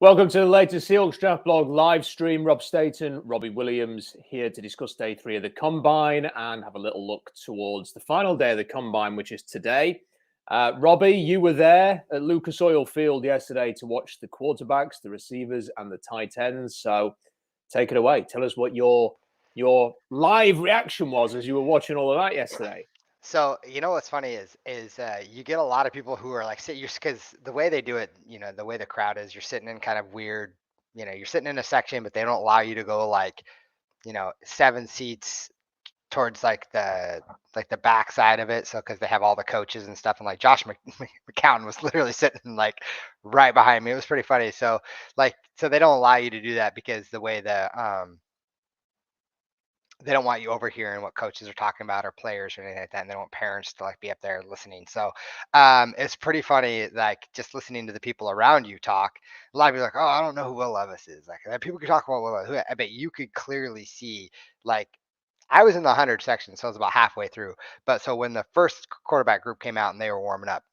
Welcome to the latest Seahawks Draft Blog live stream. Rob Staton, Robbie Williams here to discuss day 3 of the Combine and have a little look towards the final day of the Combine, which is today. Robbie, you were there at Lucas Oil Field yesterday to watch the quarterbacks, the receivers, and the tight ends. So take it away. Tell us what your live reaction was as you were watching all of that yesterday. So what's funny is you get a lot of people who are like, because the way they do it, the way the crowd is, you're sitting in kind of weird, you're sitting in a section, but they don't allow you to go like, 7 seats towards like the back side of it. So because they have all the coaches and stuff, and like Josh McCown was literally sitting like right behind me. It was pretty funny. So they don't allow you to do that because the way they don't want you overhearing what coaches are talking about or players or anything like that, and they don't want parents to like be up there listening. So it's pretty funny, like just listening to the people around you talk. A lot of people are like, oh, I don't know who Will Levis is. Like people can talk about Will Levis. I bet you could clearly see, like, I was in the 100 section, so I was about halfway through. But so when the first quarterback group came out and they were warming up,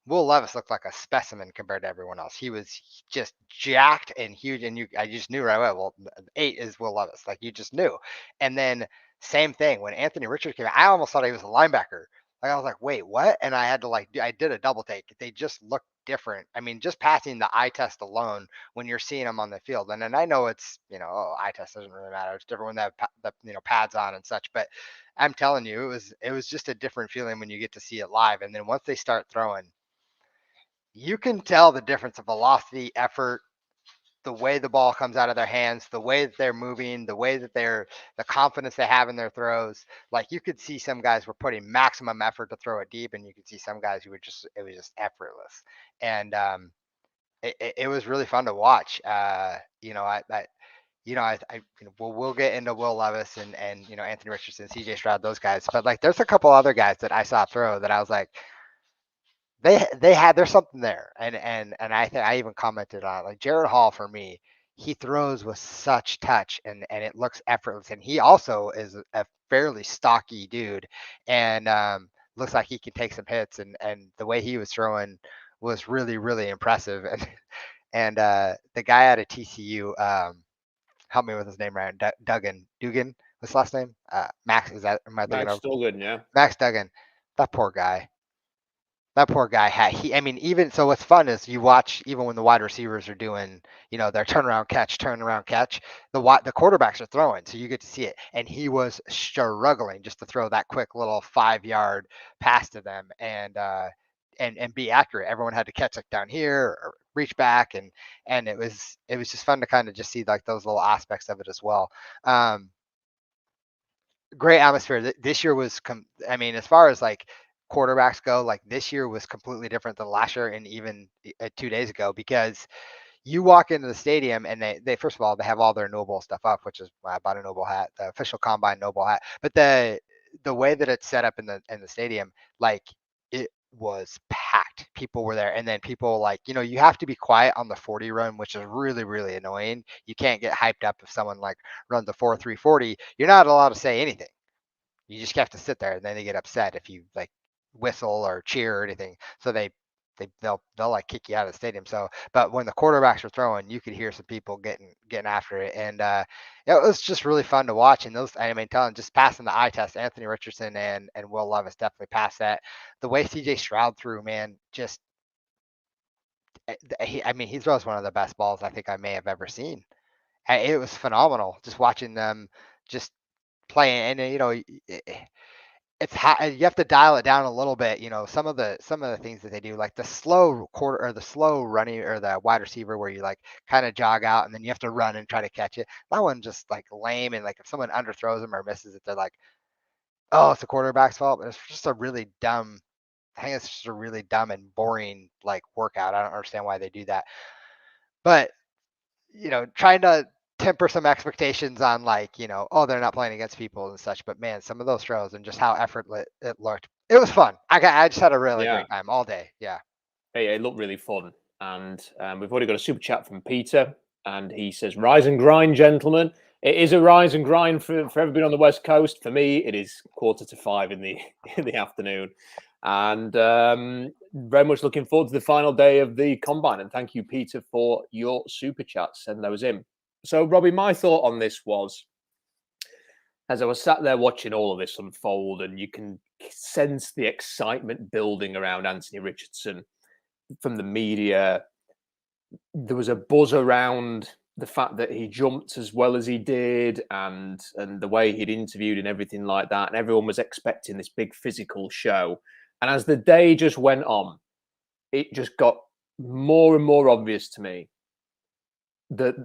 Will Levis looked like a specimen compared to everyone else. He was just jacked and huge, and I just knew right away. Well, 8 is Will Levis, like you just knew. And then same thing when Anthony Richardson came out, I almost thought he was a linebacker. Like I was like, wait, what? And I had to I did a double take. They just looked different. I mean, just passing the eye test alone when you're seeing them on the field. And then I know it's eye test doesn't really matter. It's different when they have the pads on and such. But I'm telling you, it was just a different feeling when you get to see it live. And then once they start throwing, you can tell the difference of velocity, effort, the way the ball comes out of their hands, the way that they're moving, the way that the confidence they have in their throws. Like you could see some guys were putting maximum effort to throw it deep, and you could see some guys who it was just effortless. And it was really fun to watch. We'll get into Will Levis and Anthony Richardson, C.J. Stroud, those guys. But like, there's a couple other guys that I saw throw that I was like, there's something there, and I even commented on it. Like Jared Hall, for me, he throws with such touch, and it looks effortless, and he also is a fairly stocky dude, and looks like he can take some hits, and the way he was throwing was really, really impressive. And the guy out of TCU, help me with his name, right? Dugan, what's his last name? Max, is that, am I thinking Max of? Duggan, yeah. Max Duggan. That poor guy. Even so what's fun is you watch, even when the wide receivers are doing, their turnaround catch, the quarterbacks are throwing, so you get to see it. And he was struggling just to throw that quick little 5-yard pass to them and be accurate. Everyone had to catch like down here or reach back, and it was just fun to kind of just see like those little aspects of it as well. Great atmosphere. This year was, as far as like quarterbacks go, like this year was completely different than last year and even 2 days ago, because you walk into the stadium and they first of all, they have all their Noble stuff up, which is why I bought a Noble hat, the official Combine Noble hat. But the way that it's set up in the stadium, like it was packed. People were there, and then people like, you have to be quiet on the 40 run, which is really, really annoying. You can't get hyped up if someone like runs a 4.340. You're not allowed to say anything. You just have to sit there, and then they get upset if you like whistle or cheer or anything. So they'll like kick you out of the stadium. So, but when the quarterbacks were throwing, you could hear some people getting after it, and it was just really fun to watch. And just passing the eye test, Anthony Richardson and Will Levis definitely passed that. The way C.J. Stroud threw, man, just he throws one of the best balls I think I may have ever seen. It was phenomenal just watching them just playing, and it's you have to dial it down a little bit. Some of the things that they do, like the slow quarter or the slow running or the wide receiver where you like kind of jog out and then you have to run and try to catch it. That one just like lame, and like if someone underthrows them or misses it, they're like, oh, it's the quarterback's fault. But it's just a really dumb. I think it's just a really dumb and boring like workout. I don't understand why they do that. But trying to temper some expectations on like, oh, they're not playing against people and such. But man, some of those throws and just how effortless it looked, it was fun. I just had a really great time all day. Yeah. Hey, it looked really fun. And we've already got a super chat from Peter, and he says, rise and grind, gentlemen. It is a rise and grind for everybody on the West Coast. For me, it is 4:45 in the afternoon. And very much looking forward to the final day of the Combine. And thank you, Peter, for your super chats. Send those in. So, Robbie, my thought on this was, as I was sat there watching all of this unfold, and you can sense the excitement building around Anthony Richardson from the media. There was a buzz around the fact that he jumped as well as he did, and the way he'd interviewed and everything like that. And everyone was expecting this big physical show. And as the day just went on, it just got more and more obvious to me that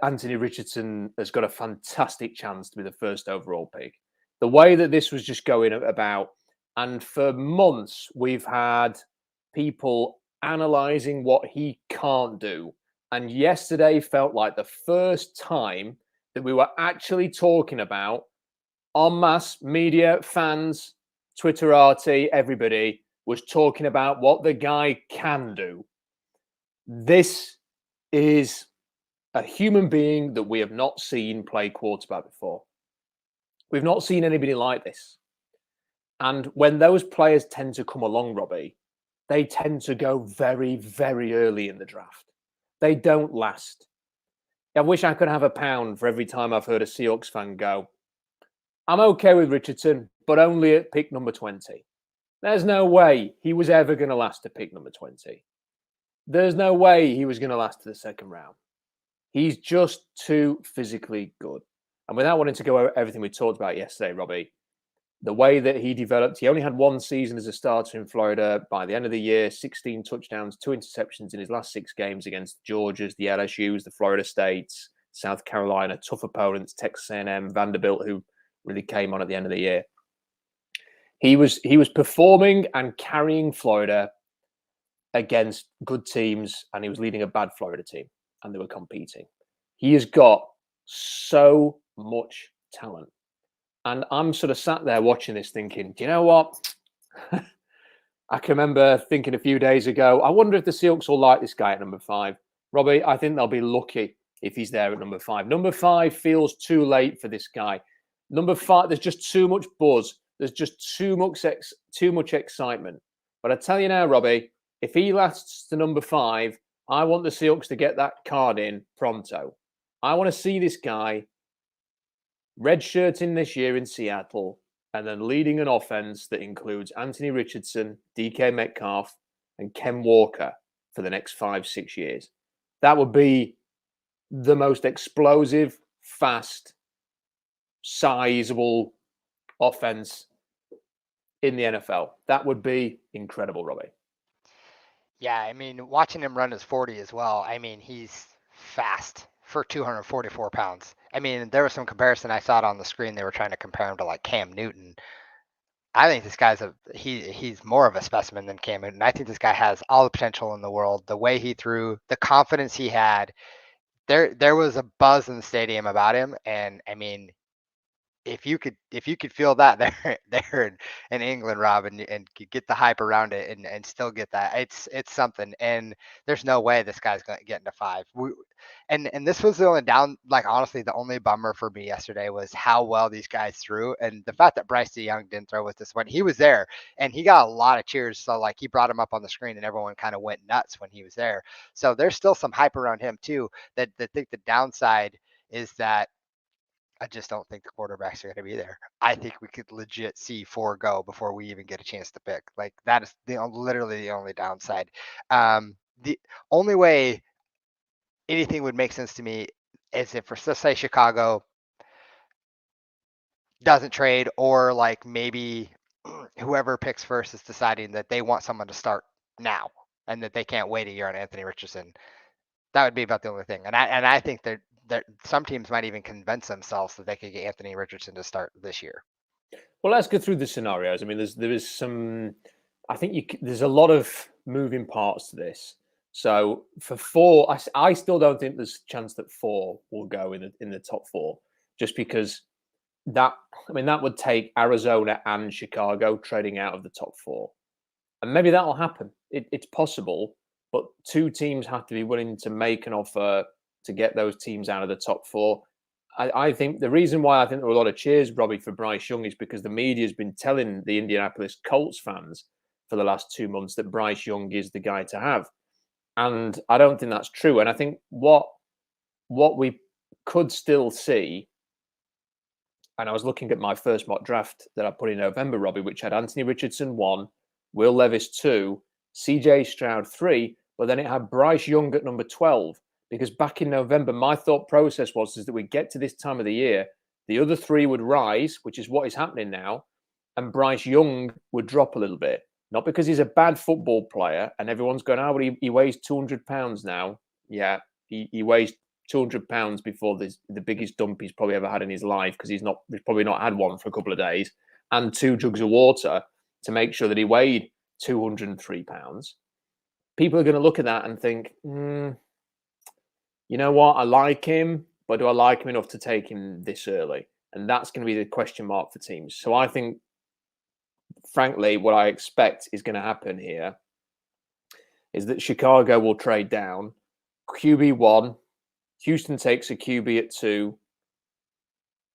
Anthony Richardson has got a fantastic chance to be the first overall pick. The way that this was just going about, and for months we've had people analysing what he can't do. And yesterday felt like the first time that we were actually talking about, en masse, media, fans, Twitterati, everybody was talking about what the guy can do. This is a human being that we have not seen play quarterback before. We've not seen anybody like this. And when those players tend to come along, Robbie, they tend to go very, very early in the draft. They don't last. I wish I could have a pound for every time I've heard a Seahawks fan go, I'm okay with Richardson, but only at pick number 20. There's no way he was ever going to last to pick number 20. There's no way he was going to last to the second round. He's just too physically good. And without wanting to go over everything we talked about yesterday, Robbie, the way that he developed, he only had one season as a starter in Florida. By the end of the year, 16 touchdowns, 2 interceptions in his last 6 games against the Georgias, the LSUs, the Florida States, South Carolina, tough opponents, Texas A&M, Vanderbilt, who really came on at the end of the year. He was performing and carrying Florida against good teams, and he was leading a bad Florida team, and they were competing. He has got so much talent. And I'm sort of sat there watching this thinking, do you know what? I can remember thinking a few days ago, I wonder if the Seahawks will like this guy at number 5. Robbie, I think they'll be lucky if he's there at number 5. Number 5 feels too late for this guy. Number 5, there's just too much buzz. There's just too much excitement. But I tell you now, Robbie, if he lasts to number 5, I want the Seahawks to get that card in pronto. I want to see this guy redshirting this year in Seattle and then leading an offense that includes Anthony Richardson, DK Metcalf, and Ken Walker for the next 5-6 years. That would be the most explosive, fast, sizable offense in the NFL. That would be incredible, Robbie. Yeah, I mean, watching him run his 40 as well, I mean, he's fast for 244 pounds. I mean, there was some comparison. I saw it on the screen. They were trying to compare him to like Cam Newton. I think this guy's he's more of a specimen than Cam Newton. I think this guy has all the potential in the world. The way he threw, the confidence he had, there was a buzz in the stadium about him. And I mean, if you could feel that there in England, Rob, and get the hype around it and still get that, it's something. And there's no way this guy's going to get into 5. And this was the only honestly, the only bummer for me yesterday was how well these guys threw, and the fact that Bryce Young didn't throw with this one. He was there and he got a lot of cheers. So like he brought him up on the screen and everyone kind of went nuts when he was there. So there's still some hype around him too. That I think the downside is that I just don't think the quarterbacks are going to be there. I think we could legit see 4 go before we even get a chance to pick. Like that is literally the only downside. The only way anything would make sense to me is if, for say, Chicago doesn't trade, or like maybe whoever picks first is deciding that they want someone to start now and that they can't wait a year on Anthony Richardson. That would be about the only thing. And I think that some teams might even convince themselves that they could get Anthony Richardson to start this year. Well, let's go through the scenarios. I mean, there is some. I think there's a lot of moving parts to this. So for 4, I still don't think there's a chance that 4 will go in the top 4, just because that would take Arizona and Chicago trading out of the top 4, and maybe that'll happen. It's possible, but 2 teams have to be willing to make an offer to get those teams out of the top 4. I think the reason why I think there were a lot of cheers, Robbie, for Bryce Young is because the media has been telling the Indianapolis Colts fans for the last 2 months that Bryce Young is the guy to have. And I don't think that's true. And I think what we could still see, and I was looking at my first mock draft that I put in November, Robbie, which had Anthony Richardson 1, Will Levis 2, C.J. Stroud 3, but then it had Bryce Young at number 12. Because back in November, my thought process was that we get to this time of the year, the other 3 would rise, which is what is happening now, and Bryce Young would drop a little bit. Not because he's a bad football player and everyone's going, oh, but he weighs 200 pounds now. Yeah, he weighs 200 pounds before the biggest dump he's probably ever had in his life, because he's probably not had one for a couple of days, and 2 jugs of water to make sure that he weighed 203 pounds. People are going to look at that and think, you know what? I like him, but do I like him enough to take him this early? And that's going to be the question mark for teams. So I think, frankly, what I expect is going to happen here is that Chicago will trade down, QB 1, Houston takes a QB at 2,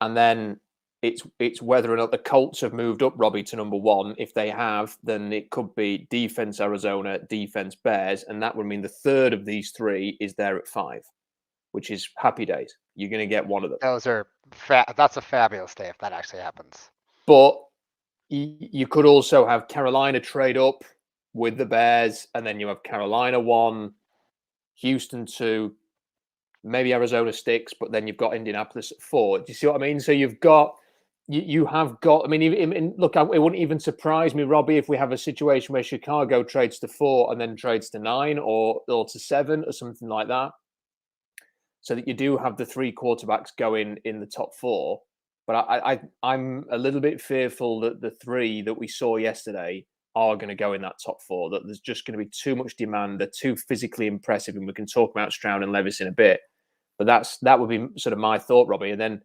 and then it's whether or not the Colts have moved up, Robbie, to number 1. If they have, then it could be defense Arizona, defense Bears, and that would mean the third of these 3 is there at 5, which is happy days. You're going to get one of them. That's a fabulous day if that actually happens. But you could also have Carolina trade up with the Bears, and then you have Carolina 1, Houston 2, maybe Arizona sticks, but then you've got Indianapolis at 4. Do you see what I mean? So you have got. I mean, look, it wouldn't even surprise me, Robbie, if we have a situation where Chicago trades to 4 and then trades to 9 or to 7 or something like that, so that you do have the 3 quarterbacks going in the top 4. But I'm a little bit fearful that the 3 that we saw yesterday are going to go in that top 4, that there's just going to be too much demand. They're too physically impressive, and we can talk about Stroud and Levis in a bit. But that would be sort of my thought, Robbie. And then,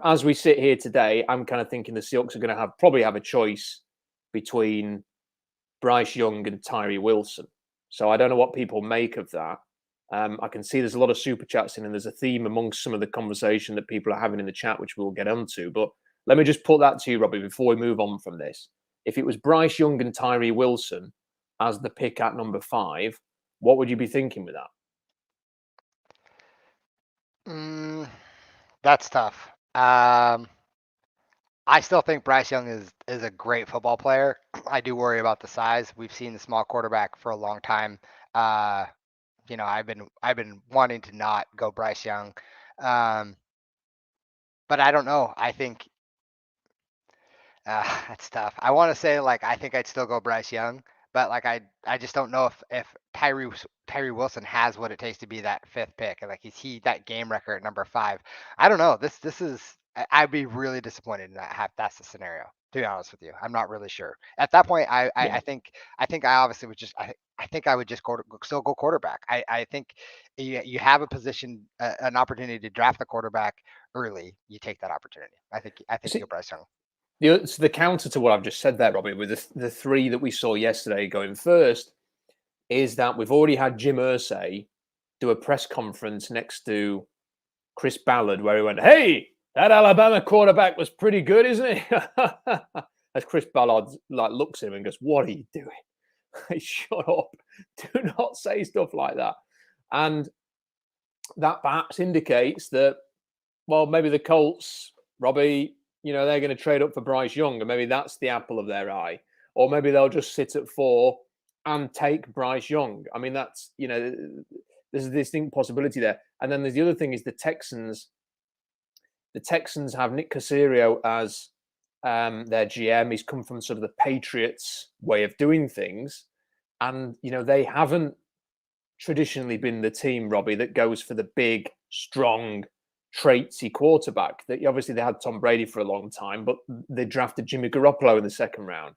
as we sit here today, I'm kind of thinking the Seahawks are going to probably have a choice between Bryce Young and Tyree Wilson. So I don't know what people make of that. I can see there's a lot of super chats in, and there's a theme amongst some of the conversation that people are having in the chat, which we'll get onto. But let me just put that to you, Robbie, before we move on from this. If it was Bryce Young and Tyree Wilson as the pick at number 5, what would you be thinking with that? That's tough. I still think Bryce Young is a great football player. I do worry about the size. We've seen the small quarterback for a long time. I've been wanting to not go Bryce Young, but I don't know. I think that's tough. I want to say I think I'd still go Bryce Young, but I just don't know if Tyree Wilson has what it takes to be that 5th pick, and is he that game record at number 5? I don't know. This is I'd be really disappointed in that's the scenario. To be honest with you, I'm not really sure. At that point, I think I obviously would just I think I would just still go quarterback. I think you have a position, an opportunity to draft the quarterback early. You take that opportunity. I think you're Bryce Young. So the counter to what I've just said there, Robbie, with the 3 that we saw yesterday going first, is that we've already had Jim Irsay do a press conference next to Chris Ballard where he went, "Hey, that Alabama quarterback was pretty good, isn't he?" As Chris Ballard looks at him and goes, "What are you doing? Shut up. Do not say stuff like that." And that perhaps indicates that, well, maybe the Colts, Robbie, they're going to trade up for Bryce Young, and maybe that's the apple of their eye. Or maybe they'll just sit at 4 and take Bryce Young. I mean, that's, there's a distinct possibility there. And then there's the other thing is the Texans have Nick Caserio as their GM. He's come from sort of the Patriots way of doing things. And, they haven't traditionally been the team, Robbie, that goes for the big, strong, traitsy quarterback. That obviously they had Tom Brady for a long time, but they drafted Jimmy Garoppolo in the 2nd round.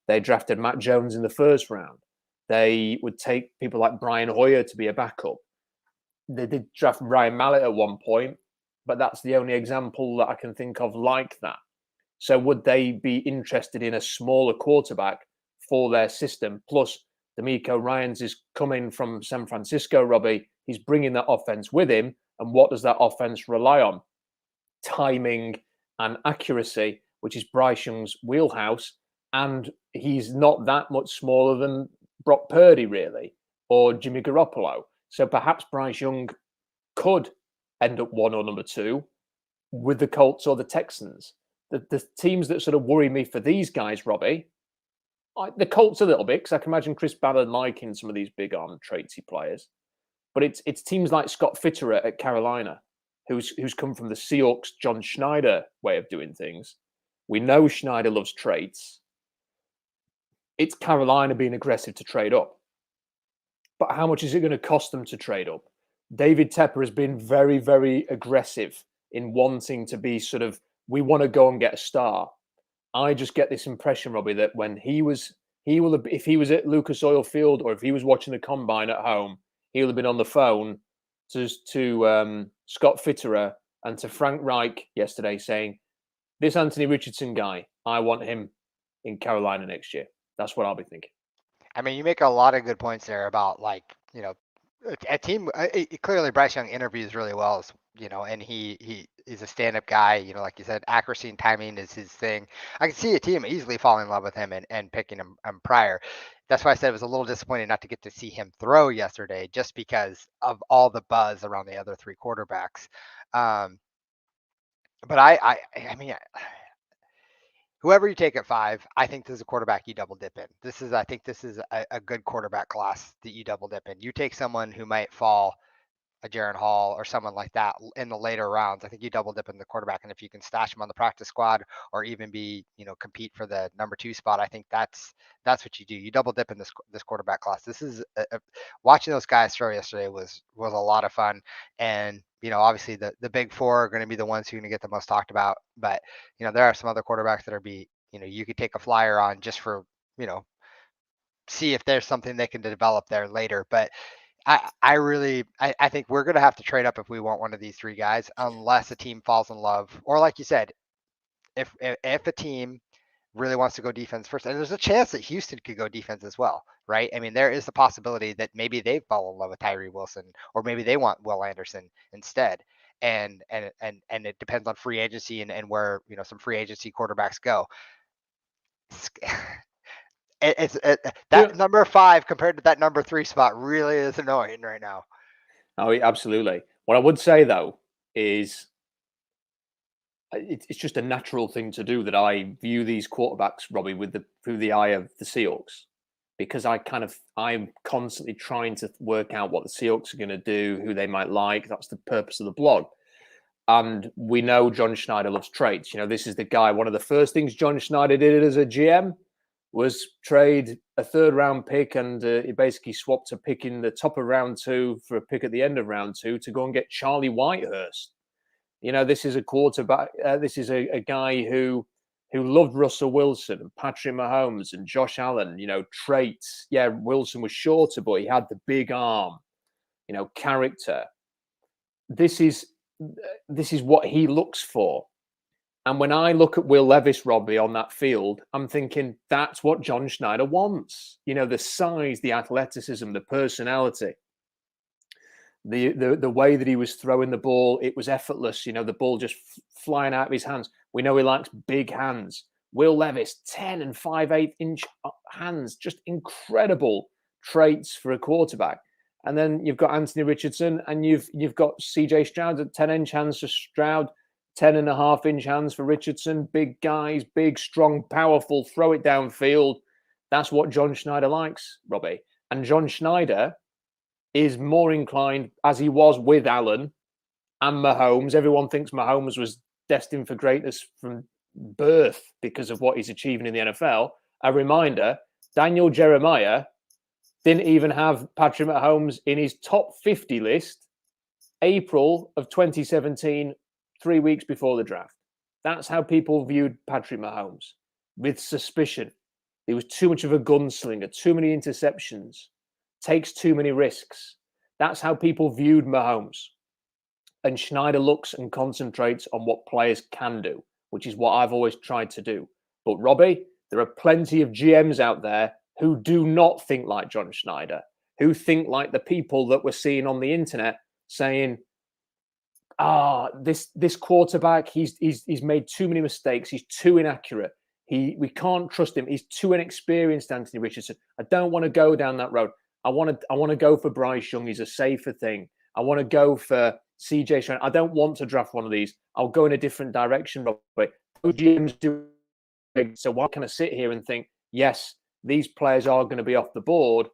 They drafted Matt Jones in the 1st round. They would take people like Brian Hoyer to be a backup. They did draft Ryan Mallett at one point, but that's the only example that I can think of like that. So would they be interested in a smaller quarterback for their system? Plus, D'Amico Ryans is coming from San Francisco, Robbie. He's bringing that offense with him. And what does that offense rely on? Timing and accuracy, which is Bryce Young's wheelhouse. And he's not that much smaller than Brock Purdy, really, or Jimmy Garoppolo. So perhaps Bryce Young could end up 1 or number 2 with the Colts or the Texans. The teams that sort of worry me for these guys, Robbie, the Colts a little bit, because I can imagine Chris Ballard liking some of these big arm traitsy players. But it's teams like Scott Fitterer at Carolina, who's come from the Seahawks, John Schneider way of doing things. We know Schneider loves traits. It's Carolina being aggressive to trade up. But how much is it going to cost them to trade up? David Tepper has been very, very aggressive in wanting to be sort of, we want to go and get a star. I just get this impression, Robbie, that when if he was at Lucas Oil Field or if he was watching the combine at home, he'll have been on the phone to Scott Fitterer and to Frank Reich yesterday saying, this Anthony Richardson guy, I want him in Carolina next year. That's what I'll be thinking. I mean, you make a lot of good points there about, like, you know, a team. Clearly, Bryce Young interviews really well, you know, and he is a stand-up guy. You know, like you said, accuracy and timing is his thing. I can see a team easily falling in love with him and picking him prior. That's why I said it was a little disappointing not to get to see him throw yesterday, just because of all the buzz around the other 3 quarterbacks. But I mean, whoever you take at 5, I think this is a quarterback you double dip in. I think this is a good quarterback class that you double dip in. You take someone who might fall, a Jaron Hall or someone like that in the later rounds. I think you double dip in the quarterback, and if you can stash him on the practice squad or even be, you know, compete for the number 2 spot, I think that's what you do. You double dip in this quarterback class. This is watching those guys throw yesterday was a lot of fun. And, you know, obviously the big 4 are going to be the ones who are going to get the most talked about. But, you know, there are some other quarterbacks that you know, you could take a flyer on just for, you know, see if there's something they can develop there later. But I think we're going to have to trade up if we want one of these 3 guys, unless a team falls in love, or like you said, if a team really wants to go defense first, and there's a chance that Houston could go defense as well, right? I mean, there is the possibility that maybe they fall in love with Tyree Wilson, or maybe they want Will Anderson instead. And it depends on free agency and where, you know, some free agency quarterbacks go. That number 5 compared to that number 3 spot really is annoying right now. Oh, absolutely. What I would say, though, is it's just a natural thing to do that I view these quarterbacks, Robbie, through the eye of the Seahawks, because I'm constantly trying to work out what the Seahawks are going to do, who they might like. That's the purpose of the blog. And we know John Schneider loves traits. You know, this is the guy. One of the first things John Schneider did as a GM was trade a 3rd-round pick, and he basically swapped a pick in the top of round 2 for a pick at the end of round 2 to go and get Charlie Whitehurst. You know, this is a quarterback. This is a guy who loved Russell Wilson and Patrick Mahomes and Josh Allen. You know, traits. Yeah, Wilson was shorter, but he had the big arm. You know, character. This is what he looks for. And when I look at Will Levis, Robbie, on that field, I'm thinking that's what John Schneider wants. You know, the size, the athleticism, the personality, the way that he was throwing the ball, it was effortless. You know, the ball just flying out of his hands. We know he likes big hands. Will Levis, 10 and 5/8 inch hands, just incredible traits for a quarterback. And then you've got Anthony Richardson, and you've got C.J. Stroud at 10-inch hands for Stroud. 10.5-inch hands for Richardson. Big guys, big, strong, powerful, throw it downfield. That's what John Schneider likes, Robbie. And John Schneider is more inclined, as he was with Allen and Mahomes. Everyone thinks Mahomes was destined for greatness from birth because of what he's achieving in the NFL. A reminder, Daniel Jeremiah didn't even have Patrick Mahomes in his top 50 list, April of 2017, 3 weeks before the draft. That's how people viewed Patrick Mahomes, with suspicion. He was too much of a gunslinger, too many interceptions, takes too many risks. That's how people viewed Mahomes. And Schneider looks and concentrates on what players can do, which is what I've always tried to do. But Robbie, there are plenty of GMs out there who do not think like John Schneider, who think like the people that we're seeing on the internet saying, this quarterback, he's made too many mistakes. He's too inaccurate. We can't trust him. He's too inexperienced, Anthony Richardson. I don't want to go down that road. I want to go for Bryce Young. He's a safer thing. I want to go for C.J. Stroud. I don't want to draft one of these. I'll go in a different direction, Robert. GMs do. So why can I sit here and think, yes, these players are going to be off the board?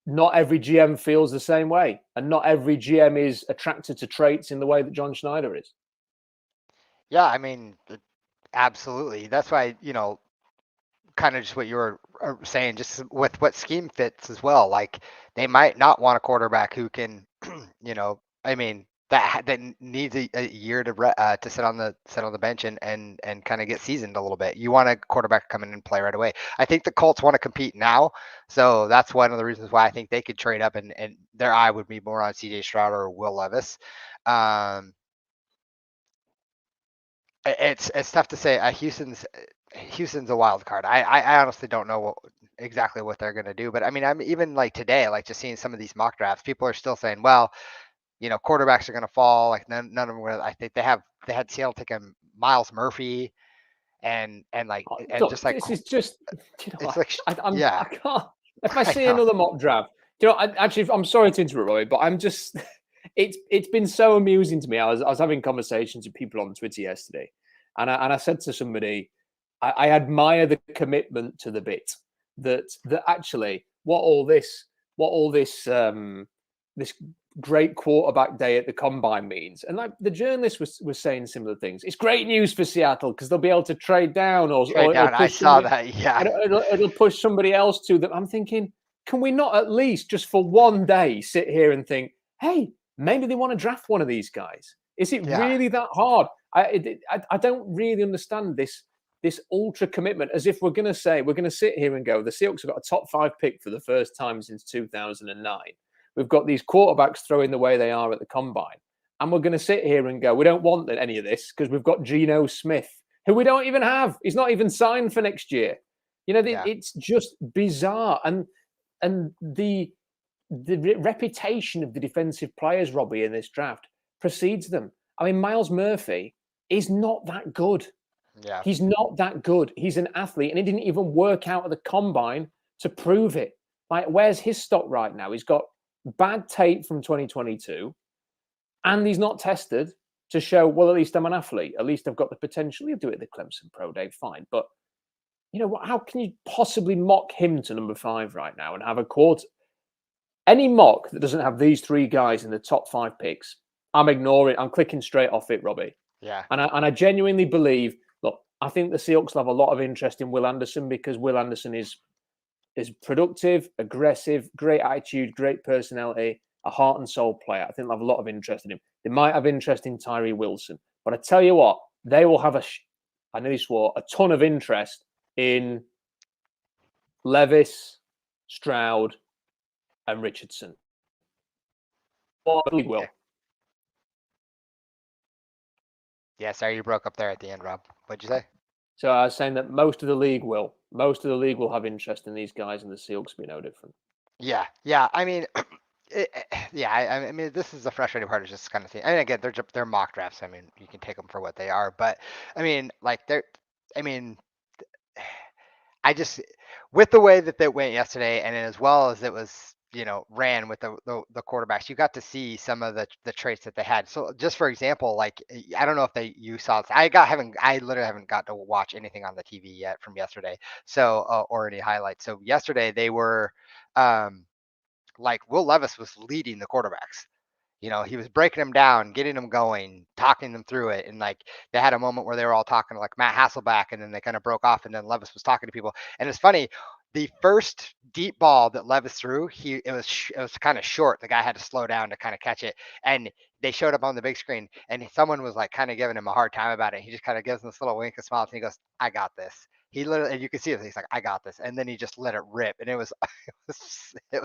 Not every GM feels the same way, and not every GM is attracted to traits in the way that John Schneider is. Yeah, I mean, absolutely. That's why, kind of just what you were saying, just with what scheme fits as well. Like they might not want a quarterback who can, I mean, that needs a year to sit on the bench and kind of get seasoned a little bit. You want a quarterback to come in and play right away. I think the Colts want to compete now, so that's one of the reasons why I think they could trade up and their eye would be more on C.J. Stroud or Will Levis. It's tough to say. Houston's a wild card. I honestly don't know exactly what they're going to do, but I mean, I'm even like today, like just seeing some of these mock drafts, people are still saying, well, quarterbacks are going to fall. Like none of them were. I think they had Seattle taking Miles Murphy, and Look, just like this is just. it's like I can't. If I see another mock draft, I'm sorry to interrupt, Roy, but I'm just. It's been so amusing to me. I was having conversations with people on Twitter yesterday, and I said to somebody, I admire the commitment to the bit that actually what all this this great quarterback day at the combine means. And like the journalist was saying similar things. It's great news for Seattle because they'll be able to trade down or I saw that. Yeah, it'll push somebody else to them. I'm thinking, can we not at least just for one day sit here and think, hey, maybe they want to draft one of these guys? Is it really that hard? I don't really understand this ultra commitment, as if we're going to sit here and go, the Seahawks have got a top 5 pick for the first time since 2009. We've got these quarterbacks throwing the way they are at the combine. And we're going to sit here and go, we don't want any of this because we've got Geno Smith, who we don't even have. He's not even signed for next year. It's just bizarre. And the reputation of the defensive players, Robbie, in this draft precedes them. I mean, Miles Murphy is not that good. Yeah. He's not that good. He's an athlete, and he didn't even work out at the combine to prove it. Like, where's his stock right now? He's got bad tape from 2022, and he's not tested to show, well, at least I'm an athlete. At least I've got the potential. He'll do it at the Clemson Pro Day, fine. But, how can you possibly mock him to number 5 right now and have a quarter? Any mock that doesn't have these 3 guys in the top 5 picks, I'm ignoring. I'm clicking straight off it, Robbie. Yeah. And I genuinely believe, look, I think the Seahawks will have a lot of interest in Will Anderson because Will Anderson is productive, aggressive, great attitude, great personality, a heart and soul player. I think they'll have a lot of interest in him. They might have interest in Tyree Wilson. But I tell you what, they will have I nearly swore, a ton of interest in Levis, Stroud, and Richardson. Probably will. Yeah, sorry, you broke up there at the end, Rob. What'd you say? So I was saying that most of the league will have interest in these guys, and the Seahawks will be no different. Yeah. I mean, I mean, this is the frustrating part of just kind of thing. I mean, again, they're mock drafts. I mean, you can take them for what they are, but I mean, I just with the way that went yesterday, and as well as it was, ran with the quarterbacks, you got to see some of the traits that they had. So just for example, like I don't know if you saw this. I literally haven't got to watch anything on the TV yet from yesterday. So or any highlights. So yesterday they were like Will Levis was leading the quarterbacks. He was breaking them down, getting them going, talking them through it. And like they had a moment where they were all talking like Matt Hasselbeck, and then they kind of broke off, and then Levis was talking to people. And it's funny, the first deep ball that Levis threw, it was kind of short. The guy had to slow down to kind of catch it. And they showed up on the big screen, and someone was like kind of giving him a hard time about it. He just kind of gives him this little wink and smile, and he goes, "I got this." He literally, and you can see it. He's like, "I got this," and then he just let it rip, and it was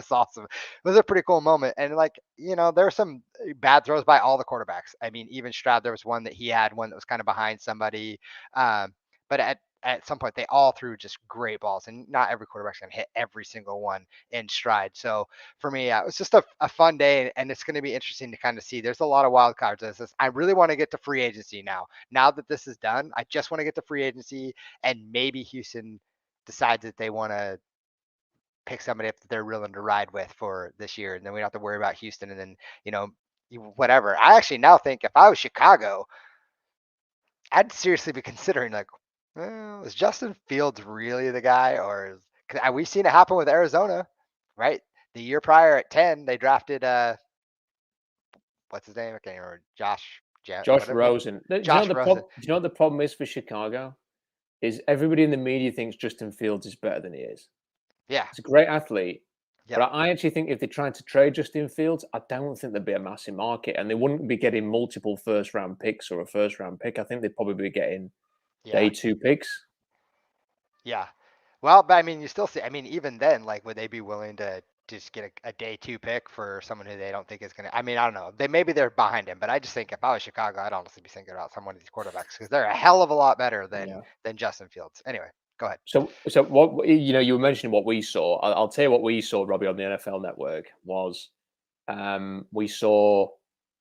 awesome. It was a pretty cool moment, and like there were some bad throws by all the quarterbacks. I mean, even Stroud, there was one that he had one that was kind of behind somebody, but at some point they all threw just great balls, and not every quarterback's going to hit every single one in stride. So for me, it was just a fun day, and it's going to be interesting to kind of see. There's a lot of wild cards. I really want to get to free agency now. Now that this is done, I just want to get to free agency, and maybe Houston decides that they want to pick somebody up that they're willing to ride with for this year, and then we don't have to worry about Houston, and then whatever. I actually now think if I was Chicago, I'd seriously be considering like, well, is Justin Fields really the guy, or we've seen it happen with Arizona, right? The year prior at 10, they drafted what's his name? I can't remember. Josh Rosen. Josh Rosen. Do you know what the problem is for Chicago? Is everybody in the media thinks Justin Fields is better than he is. Yeah. He's a great athlete. Yep. But I actually think if they tried to trade Justin Fields, I don't think there'd be a massive market, and they wouldn't be getting multiple first-round picks or a first-round pick. I think they'd probably be getting day 2 picks. Yeah. Well, but I mean, you still see, I mean, even then, like, would they be willing to just get a day 2 pick for someone who they don't think is going to, I mean, I don't know. Maybe they're behind him, but I just think if I was Chicago, I'd honestly be thinking about some of these quarterbacks because they're a hell of a lot better than Justin Fields. Anyway, go ahead. So what, you were mentioning what we saw. I'll tell you what we saw, Robbie, on the NFL Network was we saw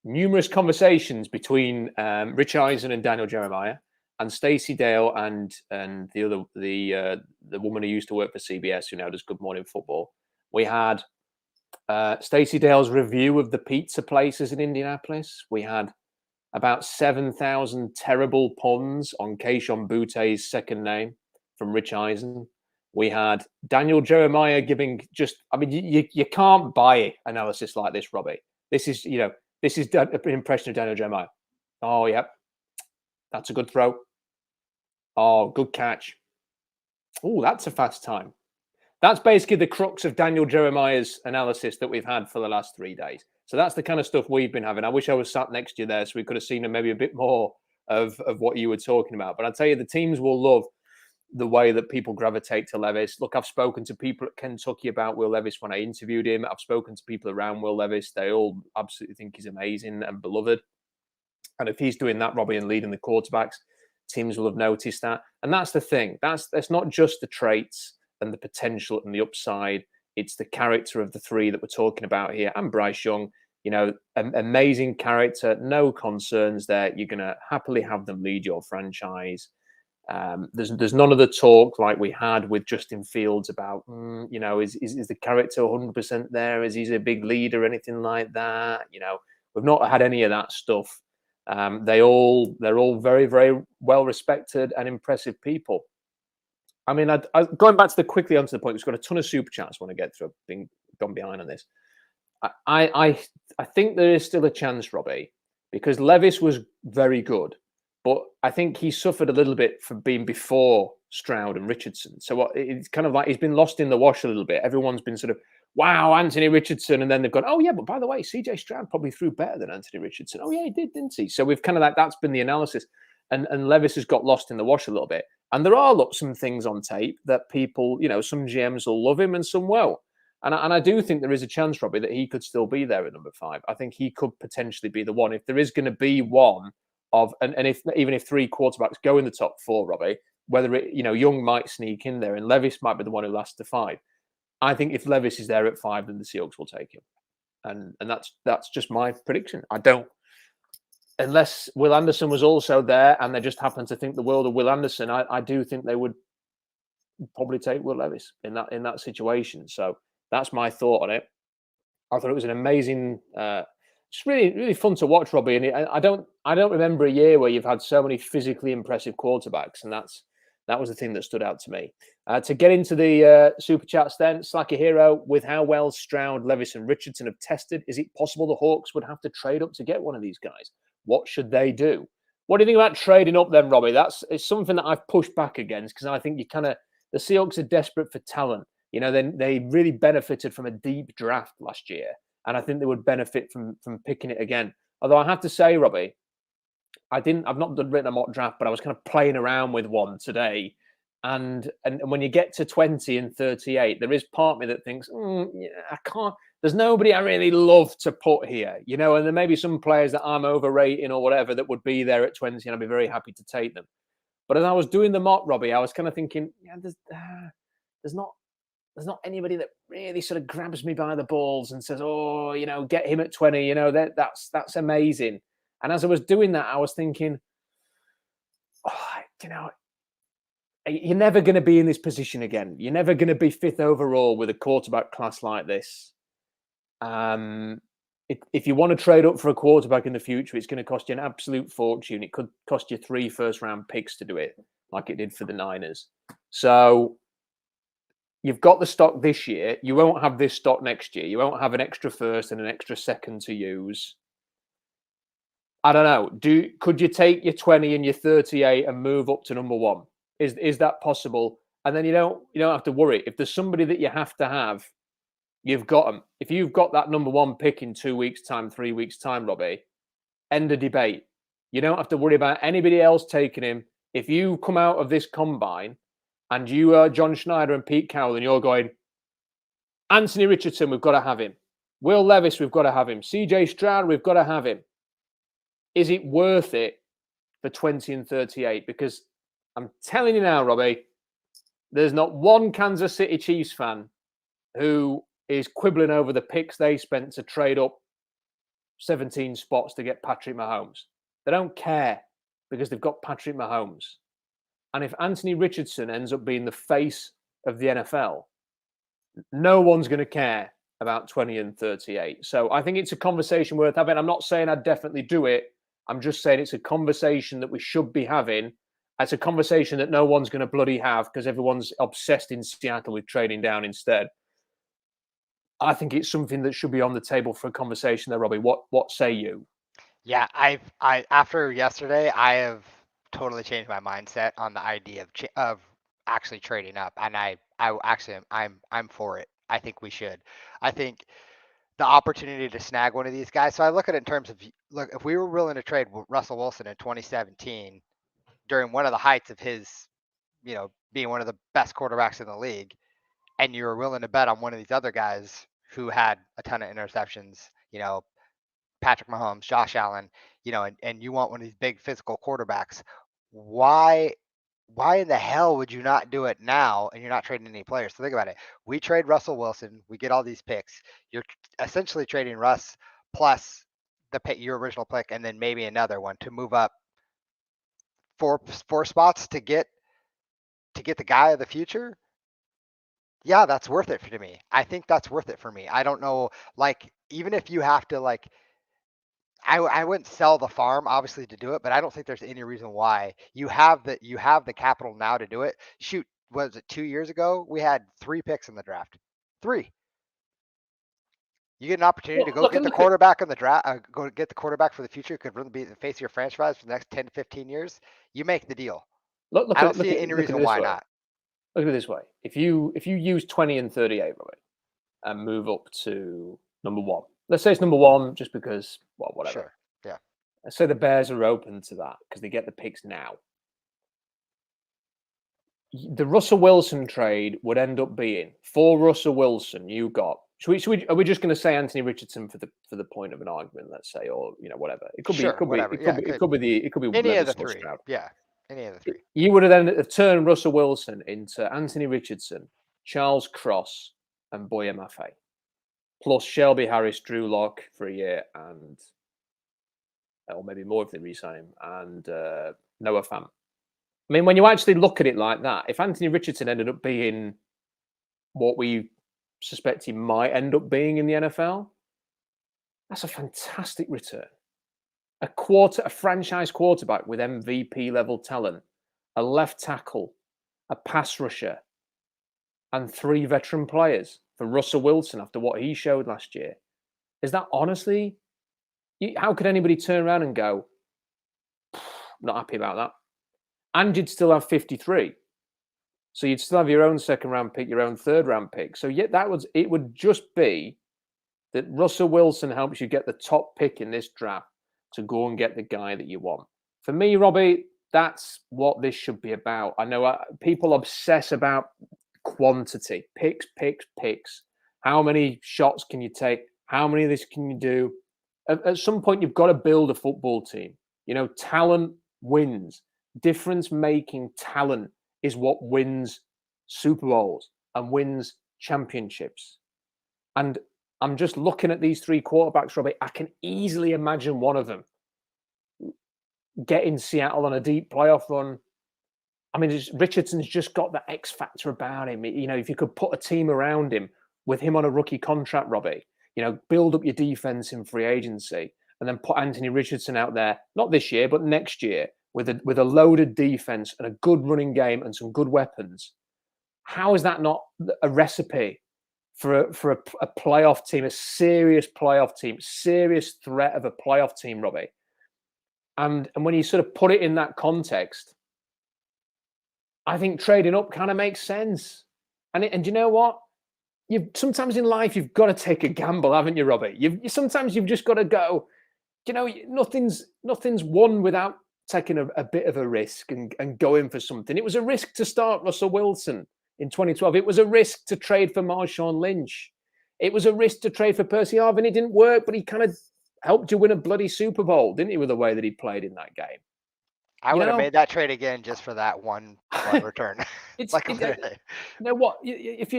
numerous conversations between Rich Eisen and Daniel Jeremiah, and Stacey Dale and the woman who used to work for CBS, who now does Good Morning Football. We had Stacey Dale's review of the pizza places in Indianapolis. We had about 7,000 terrible puns on Kayshon Boutt's second name from Rich Eisen. We had Daniel Jeremiah giving you can't buy analysis like this, Robbie. This is an impression of Daniel Jeremiah. Oh, yep. That's a good throw. Oh, good catch. Oh, that's a fast time. That's basically the crux of Daniel Jeremiah's analysis that we've had for the last 3 days. So that's the kind of stuff we've been having. I wish I was sat next to you there so we could have seen maybe a bit more of what you were talking about. But I tell you, the teams will love the way that people gravitate to Levis. Look, I've spoken to people at Kentucky about Will Levis when I interviewed him. I've spoken to people around Will Levis. They all absolutely think he's amazing and beloved. And if he's doing that, Robbie, and leading the quarterbacks, teams will have noticed that. And that's the thing. That's not just the traits and the potential and the upside. It's the character of the three that we're talking about here. And Bryce Young, amazing character, no concerns there. You're going to happily have them lead your franchise. There's none of the talk like we had with Justin Fields about, is the character 100% there? Is he a big leader or anything like that? We've not had any of that stuff. They're all very, very well respected and impressive people. I mean, going back to quickly onto the point, we've got a ton of super chats I want to get through. I've been gone behind on this. I think there is still a chance, Robbie, because Levis was very good, but I think he suffered a little bit from being before Stroud and Richardson. So it's kind of like he's been lost in the wash a little bit. Everyone's been sort of, wow, Anthony Richardson. And then they've gone, oh, yeah, but by the way, C.J. Stroud probably threw better than Anthony Richardson. Oh, yeah, he did, didn't he? So we've kind of that's been the analysis. And Levis has got lost in the wash a little bit. And there are some things on tape that people, some GMs will love him and some will. And I do think there is a chance, Robbie, that he could still be there at number 5. I think he could potentially be the one. If there is going to be one of, and even if 3 quarterbacks go in the top 4, Robbie, whether Young might sneak in there and Levis might be the one who lasts to 5. I think if Levis is there at 5, then the Seahawks will take him. And that's just my prediction. Unless Will Anderson was also there and they just happen to think the world of Will Anderson, I do think they would probably take Will Levis in that situation. So that's my thought on it. I thought it was an amazing, just really, really fun to watch, Robbie. And I don't remember a year where you've had so many physically impressive quarterbacks, and that was the thing that stood out to me. To get into the super chats then, Slacker Hero, with how well Stroud, Levis and Richardson have tested, is it possible the Hawks would have to trade up to get one of these guys? What should they do? What do you think about trading up then, Robbie? It's something that I've pushed back against because I think the Seahawks are desperate for talent. They really benefited from a deep draft last year, and I think they would benefit from picking it again. Although I have to say, Robbie, I've not written a mock draft, but I was kind of playing around with one today. And when you get to 20 and 38, there is part of me that thinks, I can't. There's nobody I really love to put here, and there may be some players that I'm overrating or whatever that would be there at 20, and I'd be very happy to take them. But as I was doing the mock, Robbie, I was kind of thinking, yeah, there's not anybody that really sort of grabs me by the balls and says, oh, get him at 20, that's amazing. And as I was doing that, I was thinking, you're never going to be in this position again. You're never going to be 5th overall with a quarterback class like this. If you want to trade up for a quarterback in the future, it's going to cost you an absolute fortune. It could cost you 3 first-round picks to do it, like it did for the Niners. So you've got the stock this year. You won't have this stock next year. You won't have an extra first and an extra second to use. I don't know. Could you take your 20 and your 38 and move up to number 1? Is that possible? And then you don't have to worry. If there's somebody that you have to have, you've got them. If you've got that number 1 pick in 2 weeks' time, 3 weeks' time, Robbie, end of debate. You don't have to worry about anybody else taking him. If you come out of this combine and you are John Schneider and Pete Carroll and you're going, Anthony Richardson, we've got to have him. Will Levis, we've got to have him. C.J. Stroud, we've got to have him. Is it worth it for 20 and 38? Because I'm telling you now, Robbie, there's not one Kansas City Chiefs fan who is quibbling over the picks they spent to trade up 17 spots to get Patrick Mahomes. They don't care because they've got Patrick Mahomes. And if Anthony Richardson ends up being the face of the NFL, no one's going to care about 20 and 38. So I think it's a conversation worth having. I'm not saying I'd definitely do it. I'm just saying it's a conversation that we should be having. It's a conversation that no one's going to bloody have because everyone's obsessed in Seattle with trading down instead. I think it's something that should be on the table for a conversation there, Robbie. What say you? Yeah, I after yesterday, I have totally changed my mindset on the idea of actually trading up, and I'm for it. I think we should. I think the opportunity to snag one of these guys. So I look at it in terms of, look, if we were willing to trade Russell Wilson in 2017 during one of the heights of his, being one of the best quarterbacks in the league, and you were willing to bet on one of these other guys who had a ton of interceptions, Patrick Mahomes, Josh Allen, and you want one of these big physical quarterbacks, why in the hell would you not do it now and you're not trading any players? So think about it. We trade Russell Wilson, we get all these picks. You're essentially trading Russ plus your original pick and then maybe another one to move up four spots to get the guy of the future. Yeah, that's worth it to me. I think that's worth it for me. I don't know, even if you have to I wouldn't sell the farm obviously to do it, but I don't think there's any reason why. You have the capital now to do it. Shoot, was it 2 years ago? We had 3 picks in the draft. 3. You get an opportunity to go get the quarterback in the draft, go get the quarterback for the future, could really be the face of your franchise for the next 10 to 15 years. You make the deal. I don't see any reason why not. Look at it this way. If you use 20 and 38, Robbie, and move up to number 1. Let's say it's number 1 just because, whatever. Sure. Yeah. Let's say the Bears are open to that because they get the picks now. The Russell Wilson trade would end up being, for Russell Wilson, you got. Are we just going to say Anthony Richardson for the point of an argument? Let's say, or whatever. It could be. It could be. It could be any of the 3. Stroud. Yeah. Any of the 3. You would have then turned Russell Wilson into Anthony Richardson, Charles Cross, and Boye Mafe, plus Shelby Harris, Drew Lock for a year, and or maybe more if they re-sign him, and Noah Fant. I mean, when you actually look at it like that, if Anthony Richardson ended up being what we suspect he might end up being in the NFL, that's a fantastic return. A franchise quarterback with MVP level talent, a left tackle, a pass rusher, and 3 veteran players for Russell Wilson after what he showed last year. Is that honestly, how could anybody turn around and go, not happy about that? And you'd still have 53. So you'd still have your own second round pick, your own third round pick. So yet it would just be that Russell Wilson helps you get the top pick in this draft to go and get the guy that you want. For me, Robbie, that's what this should be about. I know people obsess about quantity, picks. How many shots can you take? How many of this can you do? At some point, you've got to build a football team. Talent wins. difference-making talent is what wins Super Bowls and wins championships. And I'm just looking at these three quarterbacks, Robbie. I can easily imagine one of them getting Seattle on a deep playoff run. I mean, Richardson's just got that X factor about him. You know, if you could put a team around him with him on a rookie contract, Robbie, you know, build up your defense in free agency and then put Anthony Richardson out there, not this year, but next year with a loaded defense and a good running game and some good weapons. How is that not a recipe for a playoff team, a serious playoff team, serious threat of a playoff team, Robbie? And when you sort of put it in that context, I think trading up kind of makes sense. And you know what? Sometimes in life you've got to take a gamble, haven't you, Robbie? Sometimes you've just got to go. You know, nothing's won without taking a bit of a risk and going for something. It was a risk to start Russell Wilson in 2012. It was a risk to trade for Marshawn Lynch. It was a risk to trade for Percy Harvin. It didn't work, but he kind of helped you win a bloody Super Bowl, didn't he, with the way that he played in that game? I would have made that trade again just for that one return. It's like, you know what? If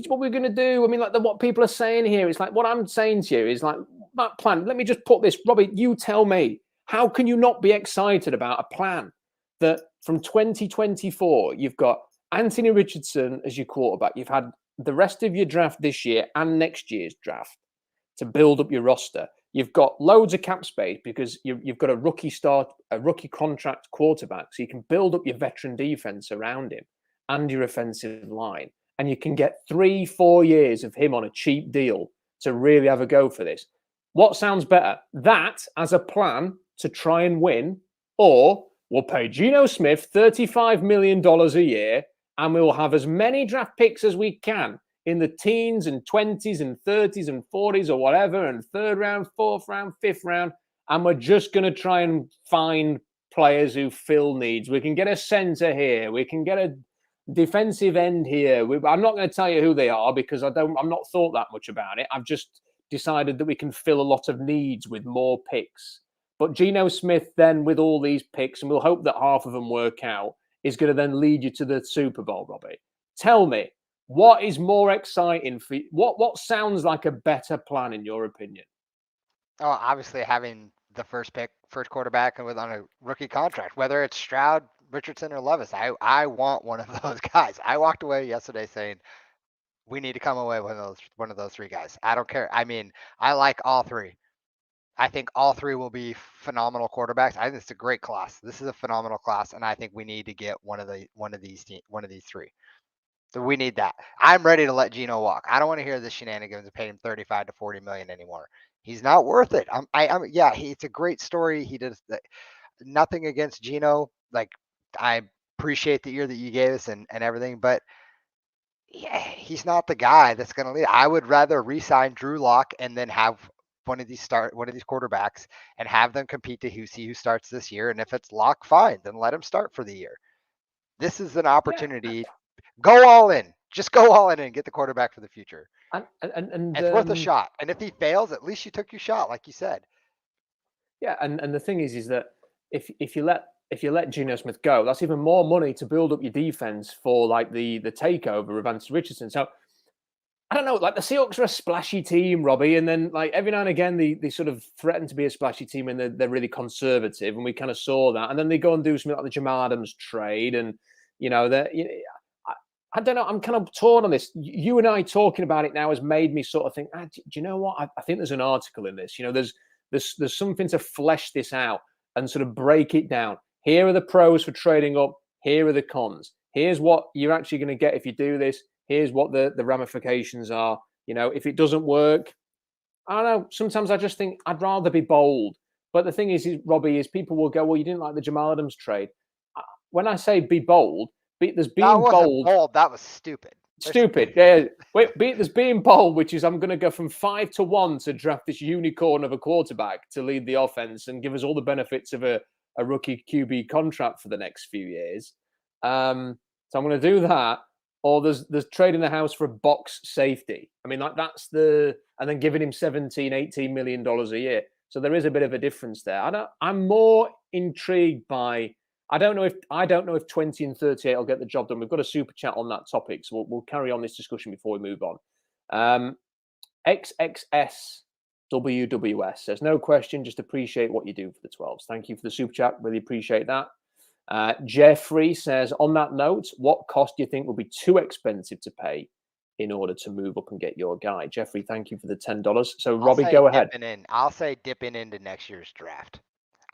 what we're going to do, I mean, like what people are saying here, it's like what I'm saying to you is like that plan. Let me just put this, Robbie. You tell me, how can you not be excited about a plan that from 2024 you've got Anthony Richardson as your quarterback, you've had the rest of your draft this year and next year's draft to build up your roster. You've got loads of cap space because you've got a rookie contract quarterback, so you can build up your veteran defense around him and your offensive line, and you can get 3-4 years of him on a cheap deal to really have a go for this. What sounds better? That as a plan to try and win, or we'll pay Geno Smith $35 million a year and we'll have as many draft picks as we can in the teens and 20s and 30s and 40s or whatever, and third round, fourth round, fifth round, and we're just going to try and find players who fill needs. We can get a center here. We can get a defensive end here. I'm not going to tell you who they are because I'm not thought that much about it. I've just decided that we can fill a lot of needs with more picks. But Geno Smith then with all these picks, and we'll hope that half of them work out, is going to then lead you to the Super Bowl, Robbie. Tell me, what is more exciting for you? What sounds like a better plan in your opinion? Oh, obviously having the first quarterback and with on a rookie contract, whether it's Stroud, Richardson, or Levis. I want one of those guys. I walked away yesterday saying we need to come away with one of those three guys. I don't care. I mean, I like all three. I think all three will be phenomenal quarterbacks. I think it's a great class. This is a phenomenal class, and I think we need to get one of these three. So we need that. I'm ready to let Geno walk. I don't want to hear the shenanigans of paying him 35 to 40 million anymore. He's not worth it. It's a great story. He did nothing against Geno. Like, I appreciate the year that you gave us and everything, but yeah, he's not the guy that's going to lead. I would rather re-sign Drew Lock and then have one of these quarterbacks and have them compete to see who starts this year. And if it's Lock, fine, then let him start for the year. This is an opportunity. Yeah. Go all in. Just go all in and get the quarterback for the future. And it's worth a shot. And if he fails, at least you took your shot, like you said. Yeah, and the thing is that if you let Geno Smith go, that's even more money to build up your defense for like the takeover of Anthony Richardson. So I don't know, like the Seahawks are a splashy team, Robbie, and then like every now and again they sort of threaten to be a splashy team and they're really conservative, and we kind of saw that. And then they go and do something like the Jamal Adams trade, and you know that. I don't know. I'm kind of torn on this. You and I talking about it now has made me sort of think, do you know what? I think there's an article in this. You know, there's something to flesh this out and sort of break it down. Here are the pros for trading up. Here are the cons. Here's what you're actually going to get if you do this. Here's what the ramifications are. You know, if it doesn't work, I don't know. Sometimes I just think I'd rather be bold. But the thing is Robbie, is people will go, well, you didn't like the Jamal Adams trade. When I say be bold, there's being bold. That was stupid. Stupid. Yeah. There's being bold, which is I'm going to go from 5 to 1 to draft this unicorn of a quarterback to lead the offense and give us all the benefits of a rookie QB contract for the next few years. So I'm going to do that. Or there's trading the house for a box safety. I mean, like and then giving him $17-18 million a year. So there is a bit of a difference there. I'm more intrigued by I don't know if 20 and 38 will get the job done. We've got a super chat on that topic, so we'll carry on this discussion before we move on. XXS WWS says, no question, just appreciate what you do for the 12s. Thank you for the super chat. Really appreciate that. Jeffrey says, on that note, what cost do you think will be too expensive to pay in order to move up and get your guy? Jeffrey, thank you for the $10. So, Robbie, go ahead. I'll say dipping into next year's draft.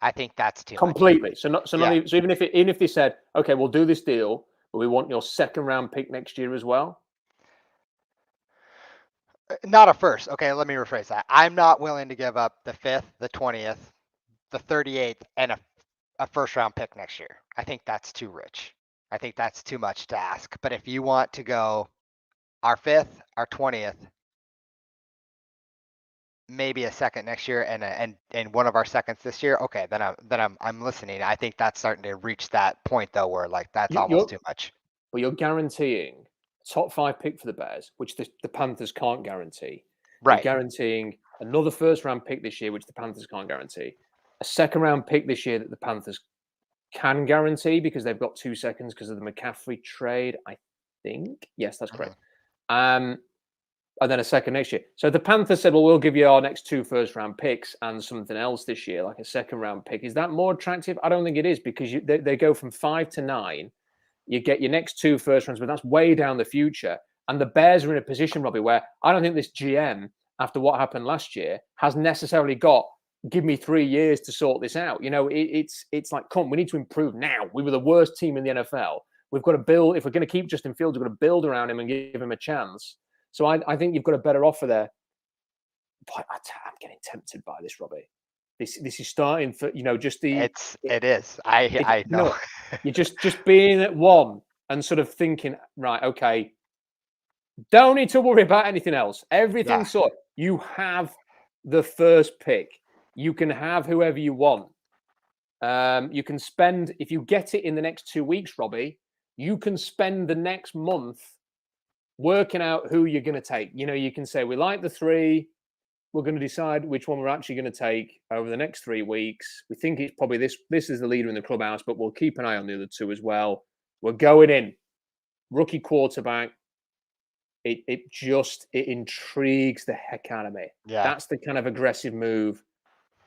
I think that's too completely. much. So even if they said, okay, we'll do this deal, but we want your second round pick next year as well. Not a first. Okay, let me rephrase that. I'm not willing to give up the 5th, the 20th, the 38th, and a first round pick next year. I think that's too rich. I think that's too much to ask. But if you want to go our 5th, our 20th, maybe a second next year, and one of our seconds this year, okay, then I'm listening. I think that's starting to reach that point though, where like that's almost too much. Well, you're guaranteeing a top 5 pick for the Bears, which the Panthers can't guarantee. Right. You're guaranteeing another first round pick this year, which the Panthers can't guarantee. A second round pick this year that the Panthers can guarantee because they've got 2 seconds because of the McCaffrey trade, I think. Yes, that's correct. And then a second next year. So the Panthers said, well, we'll give you our next 2 first round picks and something else this year, like a second round pick. Is that more attractive? I don't think it is, because they go from 5 to 9. You get your next 2 first rounds, but that's way down the future. And the Bears are in a position, Robbie, where I don't think this GM, after what happened last year, has necessarily got, give me 3 years to sort this out. You know, it's like, come, we need to improve now. We were the worst team in the NFL. We've got to build, if we're going to keep Justin Fields, we've got to build around him and give him a chance. So I think you've got a better offer there. But I'm getting tempted by this, Robbie. This is starting for, just the... It is. I know. You're just being at 1 and sort of thinking, right, okay, don't need to worry about anything else. Everything's sorted. You have the first pick. You can have whoever you want. You can spend, if you get it in the next 2 weeks, Robbie, you can spend the next month working out who you're going to take. You can say, we like the 3. We're going to decide which one we're actually going to take over the next 3 weeks. We think it's probably this is the leader in the clubhouse, but we'll keep an eye on the other 2 as well. We're going in. Rookie quarterback. It intrigues the heck out of me. Yeah. That's the kind of aggressive move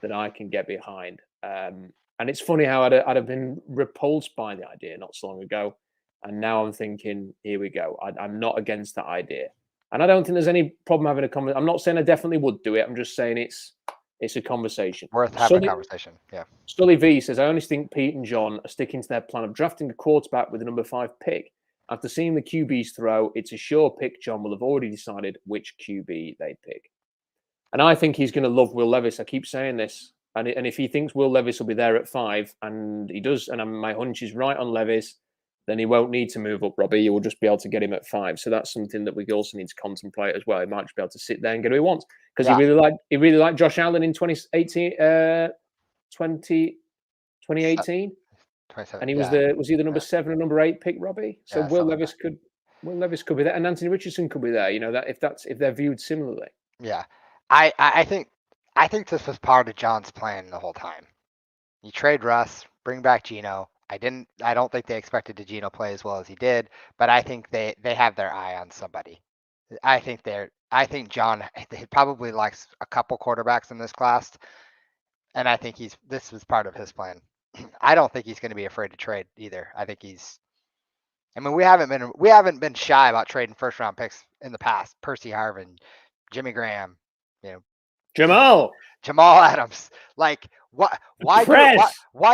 that I can get behind. And it's funny how I'd have been repulsed by the idea not so long ago. And now I'm thinking, here we go. I'm not against that idea. And I don't think there's any problem having a conversation. I'm not saying I definitely would do it. I'm just saying it's a conversation. Worth having a conversation. Yeah. Sully V says, I only think Pete and John are sticking to their plan of drafting a quarterback with the number 5 pick. After seeing the QBs throw, it's a sure pick. John will have already decided which QB they pick. And I think he's going to love Will Levis. I keep saying this. And if he thinks Will Levis will be there at 5, and he does, and my hunch is right on Levis, then he won't need to move up, Robbie. You will just be able to get him at 5. So that's something that we also need to contemplate as well. He might just be able to sit there and get who he wants. Because he really liked Josh Allen in 2018. And he was he the number 7 or number 8 pick, Robbie? So Will Levis could be there, and Anthony Richardson could be there. If they're viewed similarly. Yeah. I think this was part of John's plan the whole time. You trade Russ, bring back Geno. I don't think they expected Geno play as well as he did, but I think they have their eye on somebody. I think John probably likes a couple quarterbacks in this class, and I think this was part of his plan. I don't think he's going to be afraid to trade either. I think we haven't been shy about trading first round picks in the past. Percy Harvin, Jimmy Graham, Jamal Adams. Like, why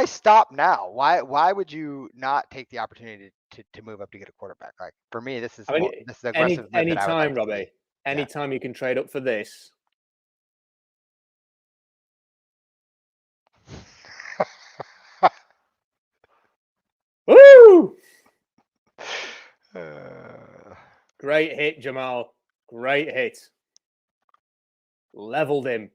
stop now? Why would you not take the opportunity to move up to get a quarterback? Like, for me, this is aggressive. Anytime, Robbie. Anytime you can trade up for this. Woo! Great hit, Jamal. Great hit. Leveled him.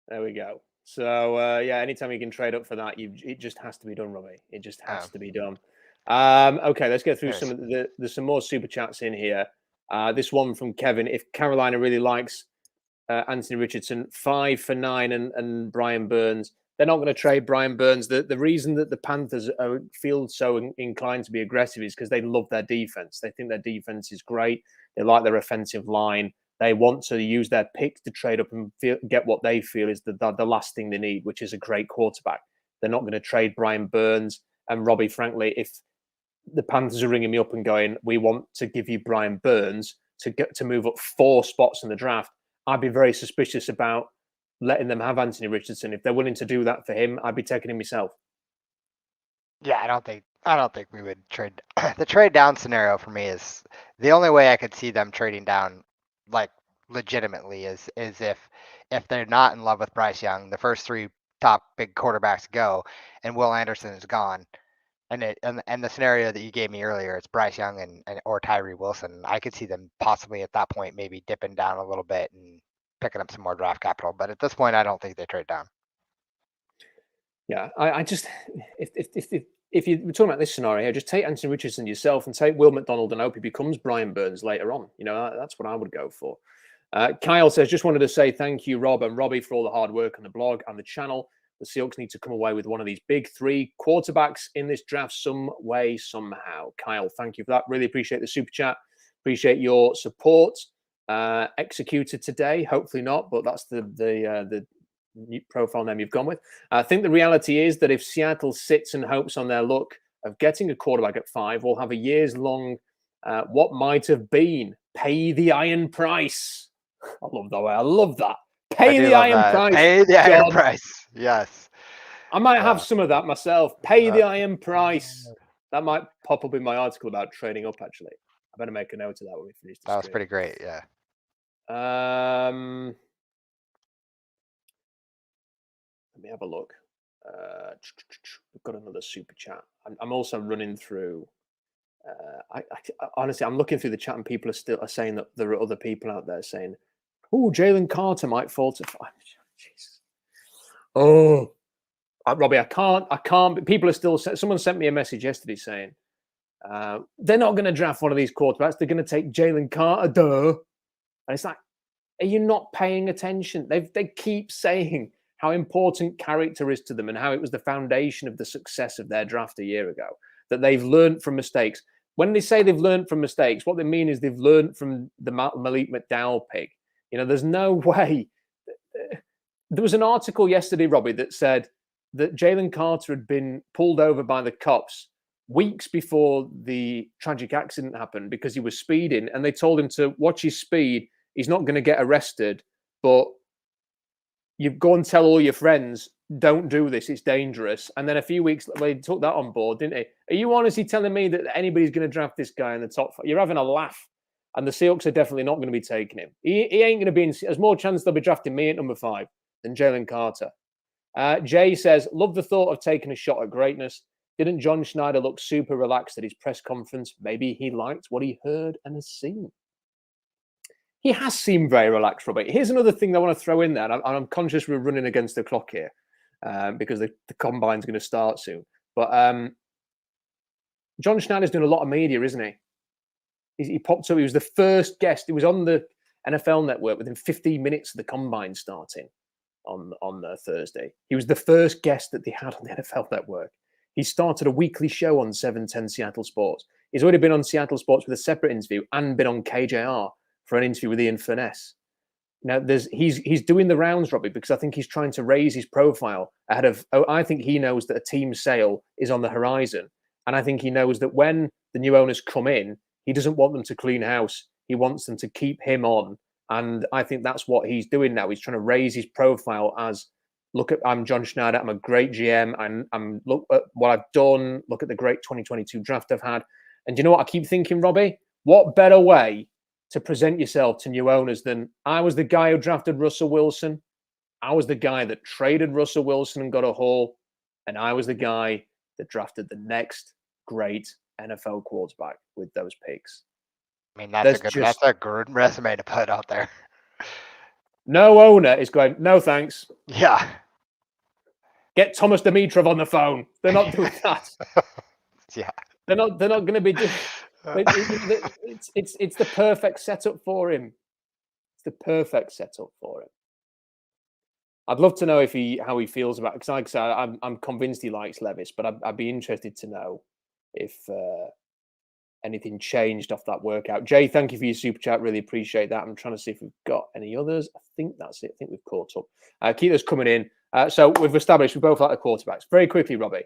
There we go. So, anytime you can trade up for that, it just has to be done, Robbie. It just has to be done. Okay, let's get through there's some more super chats in here. This one from Kevin. If Carolina really likes Anthony Richardson, 5 for 9 and Brian Burns, They're not going to trade Brian Burns. The reason that the Panthers feel so inclined to be aggressive is because they love their defense. They think their defense is great. They like their offensive line. They want to use their picks to trade up and get what they feel is the last thing they need, which is a great quarterback. They're not going to trade Brian Burns. And Robbie, frankly, if the Panthers are ringing me up and going, we want to give you Brian Burns to move up 4 spots in the draft, I'd be very suspicious about letting them have Anthony Richardson. If they're willing to do that for him, I'd be taking him myself. Yeah, I don't think we would trade. The trade down scenario for me is the only way I could see them trading down, like legitimately, is if they're not in love with Bryce Young, the first 3 top big quarterbacks go, and Will Anderson is gone. And the scenario that you gave me earlier, it's Bryce Young and or Tyree Wilson. I could see them possibly at that point maybe dipping down a little bit and picking up some more draft capital. But at this point, I don't think they trade down. Yeah, I just if you're talking about this scenario, just take Anthony Richardson yourself and take Will McDonald and hope he becomes Brian Burns later on. You know, that's what I would go for. Kyle says, just wanted to say thank you, Rob and Robbie, for all the hard work on the blog and the channel. The Seahawks need to come away with one of these big 3 quarterbacks in this draft some way, somehow. Kyle, thank you for that. Really appreciate the super chat. Appreciate your support. Executed today. Hopefully not, but that's the profile name you've gone with. I think the reality is that if Seattle sits and hopes on their luck of getting a quarterback at 5, we'll have a years-long what might have been pay the iron price. I love that way. I love that. Pay the iron price. Pay the iron price. Yes. I might have some of that myself. Pay the iron price. That might pop up in my article about trading up, actually. I better make a note of that when we finish the That was pretty great, yeah. Let me have a look. We've got another super chat. I'm also running through. Honestly, I'm looking through the chat and people are saying that there are other people out there saying, "Oh, Jalen Carter might fall to 5." Jesus. Oh, Robbie, I can't. People are still. Someone sent me a message yesterday saying they're not going to draft one of these quarterbacks. They're going to take Jalen Carter. Duh. And it's like, are you not paying attention? They keep saying how important character is to them and how it was the foundation of the success of their draft a year ago, that they've learned from mistakes. When they say they've learned from mistakes, what they mean is they've learned from the Malik McDowell pick. You know, there's no way. There was an article yesterday, Robbie, that said that Jalen Carter had been pulled over by the cops weeks before the tragic accident happened because he was speeding, and they told him to watch his speed. He's not going to get arrested, but you go and tell all your friends, don't do this, it's dangerous. And then a few weeks later, they took that on board, didn't they? Are you honestly telling me that anybody's going to draft this guy in the top 5? You're having a laugh. And the Seahawks are definitely not going to be taking him. He ain't going to be in. There's more chance they'll be drafting me at number 5 than Jalen Carter. Jay says, love the thought of taking a shot at greatness. Didn't John Schneider look super relaxed at his press conference? Maybe he liked what he heard and has seen. He has seemed very relaxed, Robert. Here's another thing I want to throw in there. And I'm conscious we're running against the clock here because the combine's going to start soon. But John Schneider's doing a lot of media, isn't he? He popped up. He was the first guest. He was on the NFL Network within 15 minutes of the combine starting on Thursday. He was the first guest that they had on the NFL Network. He started a weekly show on 710 Seattle Sports. He's already been on Seattle Sports with a separate interview and been on KJR for an interview with Ian Furness. Now, he's doing the rounds, Robbie, because I think he's trying to raise his profile ahead of. I think he knows that a team sale is on the horizon, and I think he knows that when the new owners come in, he doesn't want them to clean house. He wants them to keep him on, and I think that's what he's doing now. He's trying to raise his profile as, look at, I'm John Schneider. I'm a great GM. I'm look at what I've done. Look at the great 2022 draft I've had. And do you know what I keep thinking, Robbie? What better way to present yourself to new owners than I was the guy who drafted Russell Wilson. I was the guy that traded Russell Wilson and got a haul. And I was the guy that drafted the next great NFL quarterback with those picks. I mean, that's a good resume to put out there. No owner is going, no thanks. Yeah. Get Thomas Dimitrov on the phone. They're not doing that. Yeah. They're not going to be doing. It's the perfect setup for him. It's the perfect setup for him. I'd love to know how he feels about it, because like I said, I'm convinced he likes Levis, but I'd be interested to know if anything changed off that workout. Jay, thank you for your super chat. Really appreciate that. I'm trying to see if we've got any others. I think that's it. I think we've caught up. Keep those coming in. So we've established we both like the quarterbacks. Very quickly, Robbie.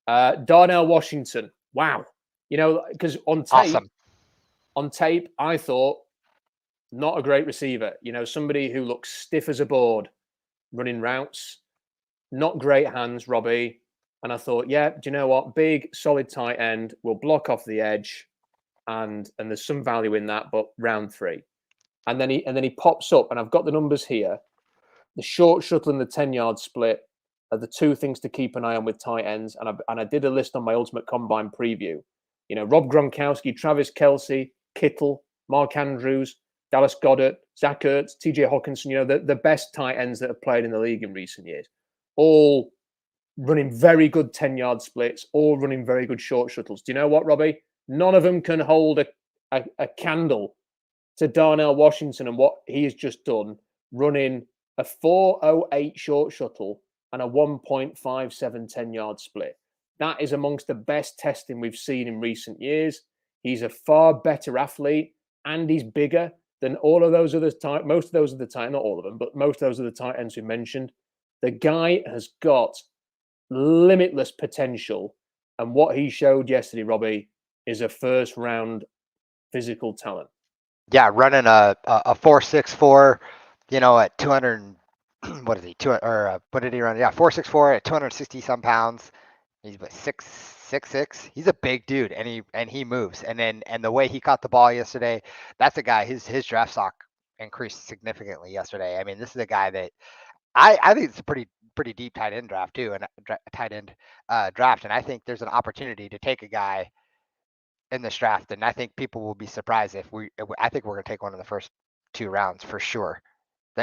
Darnell Washington. Wow. Because on tape, I thought not a great receiver. Somebody who looks stiff as a board running routes, not great hands, Robbie. And I thought, yeah, do you know what? Big, solid tight end will block off the edge, and there's some value in that. But round 3, and then he pops up, and I've got the numbers here. The short shuttle and the 10-yard split are the 2 things to keep an eye on with tight ends. And I did a list on my Ultimate Combine preview. Rob Gronkowski, Travis Kelce, Kittle, Mark Andrews, Dallas Goedert, Zach Ertz, TJ Hawkinson, the best tight ends that have played in the league in recent years. All running very good 10-yard splits, all running very good short shuttles. Do you know what, Robbie? None of them can hold a candle to Darnell Washington and what he has just done, running a 4.08 short shuttle and a 1.57 10-yard split. That is amongst the best testing we've seen in recent years. He's a far better athlete, and he's bigger than all of those other most of those are the tight, not all of them, but most of those are the tight ends we mentioned. The guy has got limitless potential, and what he showed yesterday, Robbie, is a first-round physical talent. Yeah, running a 4.64, at 200. What is he? What did he run? Yeah, 4.64 at 260 some pounds. He's 6'6". He's a big dude, and he moves. And the way he caught the ball yesterday, that's a guy. His draft stock increased significantly yesterday. I mean, this is a guy that I think it's a pretty deep tight end draft too, and tight end draft. And I think there's an opportunity to take a guy in this draft, and I think people will be surprised I think we're going to take one in the first 2 rounds for sure.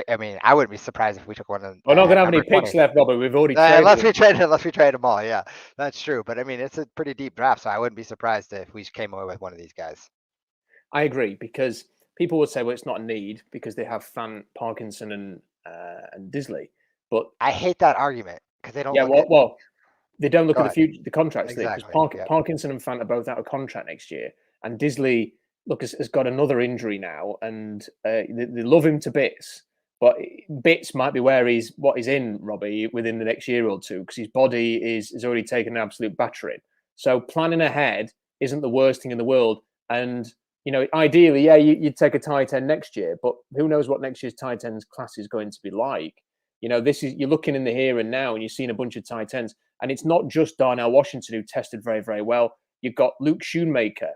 I mean, I wouldn't be surprised if we took one. We're not going to have any picks left, Robert. We've already traded. Unless we trade them all. Yeah, that's true. But I mean, it's a pretty deep draft, so I wouldn't be surprised if we came away with one of these guys. I agree, because people would say, well, it's not a need because they have Fant, Parkinson, and Disley. But I hate that argument because they don't. Yeah, well, they don't look at the future, the contracts. Exactly. Because Parkinson and Fant are both out of contract next year, and Disley, has got another injury now, and they love him to bits. But bits might be where he's in, Robbie, within the next year or two, because his body is already taken an absolute battering. So planning ahead isn't the worst thing in the world. And ideally, yeah, you'd take a tight end next year, but who knows what next year's tight ends class is going to be like. You're looking in the here and now, and you're seeing a bunch of tight ends, and it's not just Darnell Washington who tested very, very well. You've got Luke Schoonmaker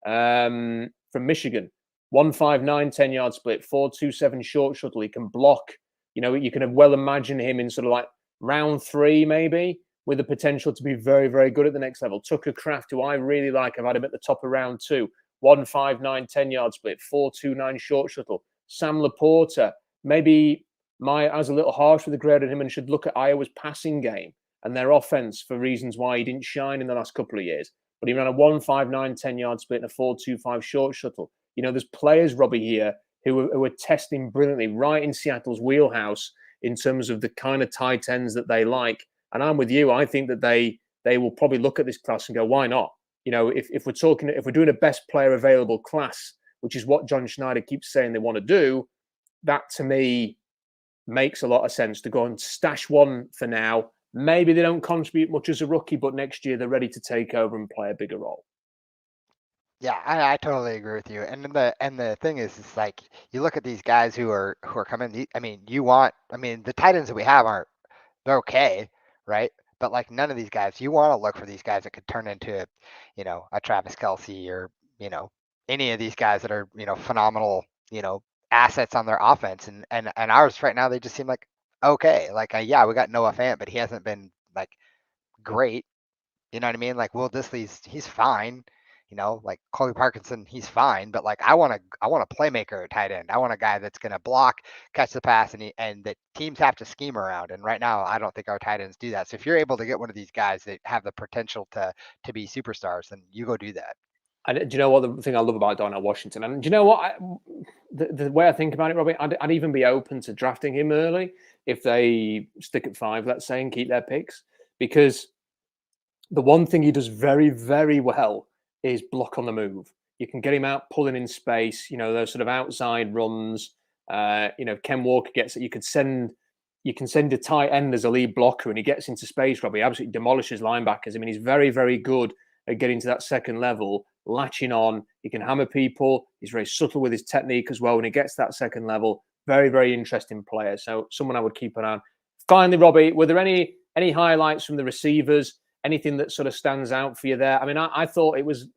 from Michigan. 1.59 10-yard split, 4.27 short shuttle. He can block. You can well imagine him in sort of like round 3, maybe, with the potential to be very, very good at the next level. Tucker Kraft, who I really like, I've had him at the top of round 2. 1.59 10-yard split, 4.29 short shuttle. Sam Laporta, maybe I was a little harsh with the grade on him and should look at Iowa's passing game and their offense for reasons why he didn't shine in the last couple of years. But he ran a 1.59 10-yard split and a 4.25 short shuttle. There's players, Robbie, here who are testing brilliantly right in Seattle's wheelhouse in terms of the kind of tight ends that they like. And I'm with you. I think that they will probably look at this class and go, why not? If we're doing a best player available class, which is what John Schneider keeps saying they want to do, that to me makes a lot of sense to go and stash one for now. Maybe they don't contribute much as a rookie, but next year they're ready to take over and play a bigger role. Yeah, I totally agree with you. And the thing is, it's like you look at these guys who are coming. I mean, the tight ends that we have they're okay, right? But like none of these guys, you want to look for these guys that could turn into, a Travis Kelce or any of these guys that are phenomenal, assets on their offense. And ours right now, they just seem like okay. Like yeah, we got Noah Fant, but he hasn't been like great. You know what I mean? Like Will Dissly's he's fine. Like Colby Parkinson, he's fine, but like I want a playmaker at tight end. I want a guy that's going to block, catch the pass, and that teams have to scheme around. And right now, I don't think our tight ends do that. So if you're able to get one of these guys that have the potential to be superstars, then you go do that. And do you know what the thing I love about Darnell Washington? And do you know what? The way I think about it, Robbie, I'd even be open to drafting him early if they stick at 5, let's say, and keep their picks. Because the one thing he does very, very well is block on the move. You can get him out pulling in space, those sort of outside runs. Ken Walker gets it. You can send a tight end as a lead blocker and he gets into space, Robbie. He absolutely demolishes linebackers. I mean, he's very, very good at getting to that second level, latching on. He can hammer people. He's very subtle with his technique as well when he gets to that second level. Very, very interesting player. So someone I would keep an eye on. Finally, Robbie, were there any highlights from the receivers? Anything that sort of stands out for you there? I mean, I thought it was